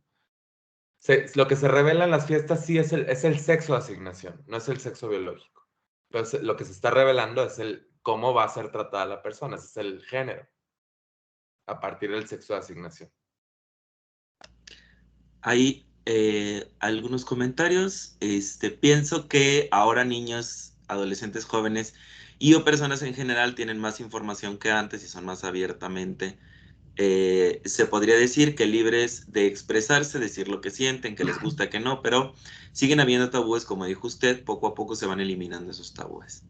Lo que se revela en las fiestas sí es el sexo de asignación, no es el sexo biológico. Entonces, lo que se está revelando es cómo va a ser tratada la persona, ese es el género, a partir del sexo de asignación. Hay algunos comentarios. Pienso que ahora niños, adolescentes, jóvenes y o personas en general tienen más información que antes y son más abiertamente. Se podría decir que libres de expresarse, decir lo que sienten, que les gusta, que no, pero siguen habiendo tabúes, como dijo usted, poco a poco se van eliminando esos tabúes.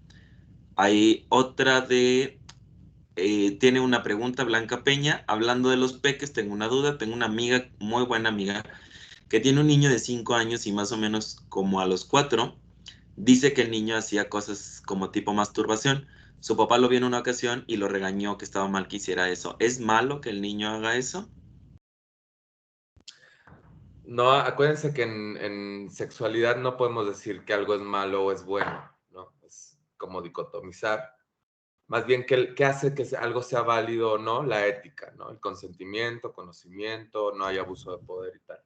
Hay otra tiene una pregunta, Blanca Peña, hablando de los peques, tengo una duda, tengo una amiga, muy buena amiga, que tiene un niño de 5 años y más o menos como a los 4, dice que el niño hacía cosas como tipo masturbación. Su papá lo vio en una ocasión y lo regañó que estaba mal que hiciera eso. ¿Es malo que el niño haga eso? No, acuérdense que en sexualidad no podemos decir que algo es malo o es bueno, ¿no? Es como dicotomizar. Más bien, ¿qué hace que algo sea válido o no? La ética, ¿no? El consentimiento, conocimiento, no hay abuso de poder y tal.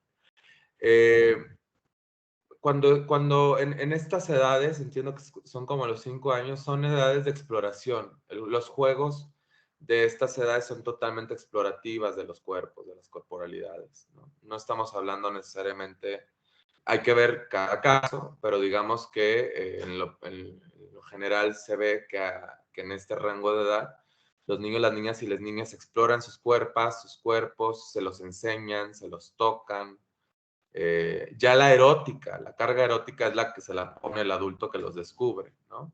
Cuando en estas edades, entiendo que son como los 5 años, son edades de exploración. Los juegos de estas edades son totalmente explorativas de los cuerpos, de las corporalidades, ¿no? No estamos hablando necesariamente, hay que ver cada caso, pero digamos que en lo general se ve que en este rango de edad, los niños, las niñas y las niñas exploran sus cuerpos, se los enseñan, se los tocan. Ya la erótica, la carga erótica es la que se la pone el adulto que los descubre, ¿no?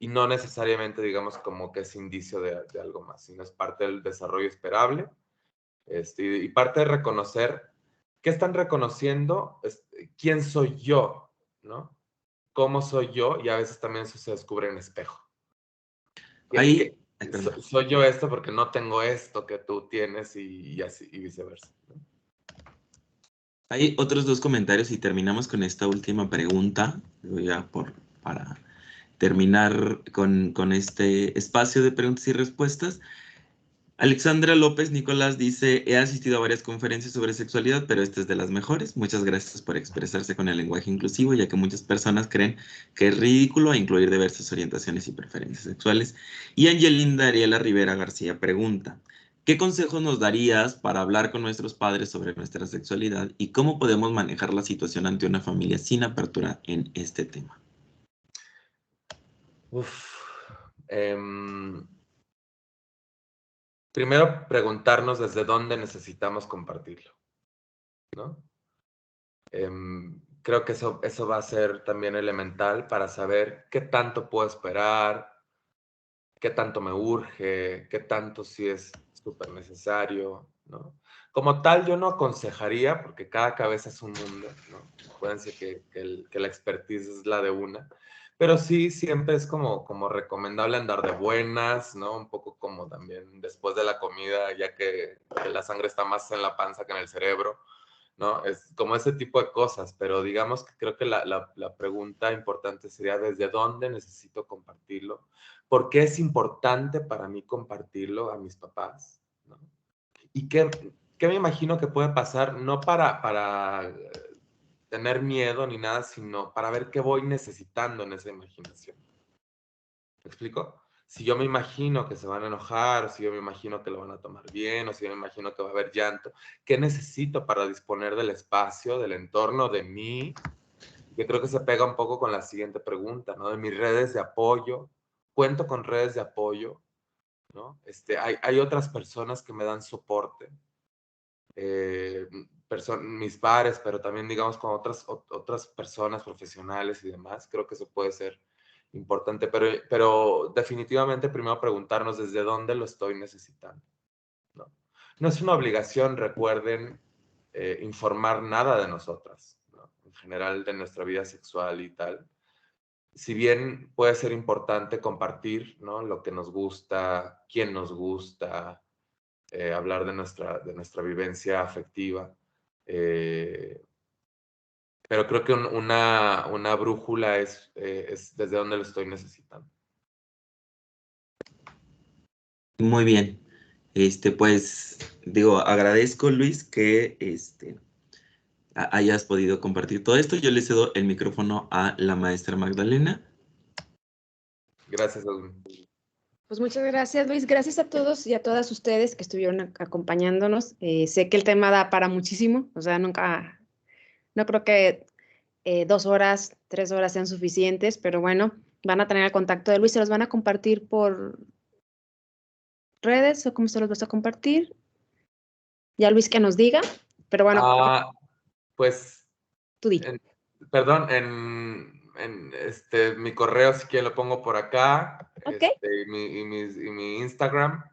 Y no necesariamente, digamos, como que es indicio de algo más, sino es parte del desarrollo esperable, y parte de reconocer, ¿qué están reconociendo? ¿Quién soy yo? ¿No? ¿Cómo soy yo? Y a veces también eso se descubre en espejo. Ahí, perdón. Soy yo esto porque no tengo esto que tú tienes y así, y viceversa, ¿no? Hay otros dos comentarios y terminamos con esta última pregunta, para terminar con este espacio de preguntas y respuestas. Alexandra López Nicolás dice, he asistido a varias conferencias sobre sexualidad, pero esta es de las mejores. Muchas gracias por expresarse con el lenguaje inclusivo, ya que muchas personas creen que es ridículo incluir diversas orientaciones y preferencias sexuales. Y Angelinda Ariela Rivera García pregunta, ¿qué consejos nos darías para hablar con nuestros padres sobre nuestra sexualidad y cómo podemos manejar la situación ante una familia sin apertura en este tema? Primero, preguntarnos desde dónde necesitamos compartirlo, ¿no? Creo que eso va a ser también elemental para saber qué tanto puedo esperar, qué tanto me urge, qué tanto sí es súper necesario, ¿no? Como tal, yo no aconsejaría, porque cada cabeza es un mundo, ¿no? Acuérdense que la expertise es la de una, pero sí siempre es como recomendable andar de buenas, ¿no? Un poco como también después de la comida, ya que la sangre está más en la panza que en el cerebro, ¿no? Es como ese tipo de cosas, pero digamos que creo que la pregunta importante sería ¿desde dónde necesito compartirlo? ¿Por qué es importante para mí compartirlo a mis papás? ¿No? ¿Y qué me imagino que puede pasar? No para tener miedo ni nada, sino para ver qué voy necesitando en esa imaginación. ¿Me explico? Si yo me imagino que se van a enojar, o si yo me imagino que lo van a tomar bien, o si yo me imagino que va a haber llanto, ¿qué necesito para disponer del espacio, del entorno, de mí? Yo creo que se pega un poco con la siguiente pregunta, ¿no? De mis redes de apoyo. ¿Cuento con redes de apoyo? ¿No? Hay otras personas que me dan soporte, mis pares, pero también, digamos, con otras personas profesionales y demás. Creo que eso puede ser importante, pero definitivamente primero preguntarnos desde dónde lo estoy necesitando, ¿no? No es una obligación, recuerden, informar nada de nosotras, ¿no? En general de nuestra vida sexual y tal. si bien puede ser importante compartir, ¿no?, lo que nos gusta, quién nos gusta, hablar de nuestra vivencia afectiva, pero creo que una brújula es desde donde lo estoy necesitando. Muy bien. Pues, digo, agradezco, Luis, que hayas podido compartir todo esto. Yo le cedo el micrófono a la maestra Magdalena. Gracias, Edwin. Pues muchas gracias, Luis. Gracias a todos y a todas ustedes que estuvieron acompañándonos. Sé que el tema da para muchísimo, o sea, no creo que 2 horas, 3 horas sean suficientes, pero bueno, van a tener el contacto de Luis, se los van a compartir por redes o cómo se los vas a compartir. Ya Luis que nos diga, pero bueno. Pues, Tú di. Perdón, mi correo, si quieren lo pongo por acá, Ok. y mi Instagram,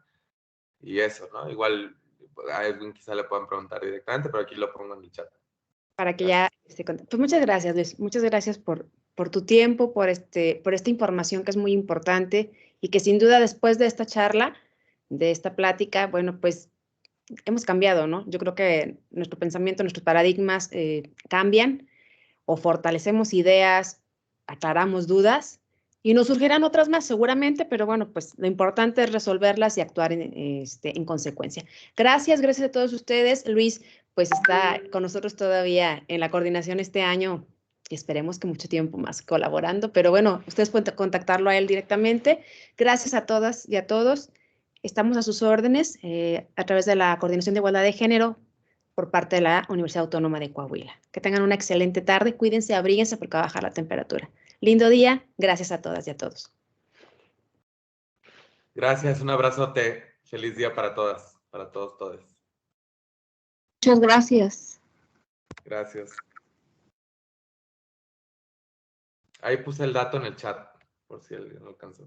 y eso, ¿no? Igual a Edwin quizá le puedan preguntar directamente, pero aquí lo pongo en el chat. Para que ya pues muchas gracias, Luis. Muchas gracias por tu tiempo, por esta información que es muy importante y que sin duda después de esta charla, de esta plática, bueno, pues hemos cambiado, ¿no? Yo creo que nuestro pensamiento, nuestros paradigmas cambian o fortalecemos ideas, aclaramos dudas y nos surgirán otras más seguramente, pero bueno, pues lo importante es resolverlas y actuar en consecuencia. Gracias a todos ustedes. Luis, pues está con nosotros todavía en la coordinación este año y esperemos que mucho tiempo más colaborando, pero bueno, ustedes pueden contactarlo a él directamente. Gracias a todas y a todos. Estamos a sus órdenes a través de la Coordinación de Igualdad de Género por parte de la Universidad Autónoma de Coahuila. Que tengan una excelente tarde, cuídense, abríguense porque va a bajar la temperatura. Lindo día, gracias a todas y a todos. Gracias, un abrazote. Feliz día para todas, para todos, todes. Muchas gracias. Gracias. Ahí puse el dato en el chat, por si alguien lo alcanzó.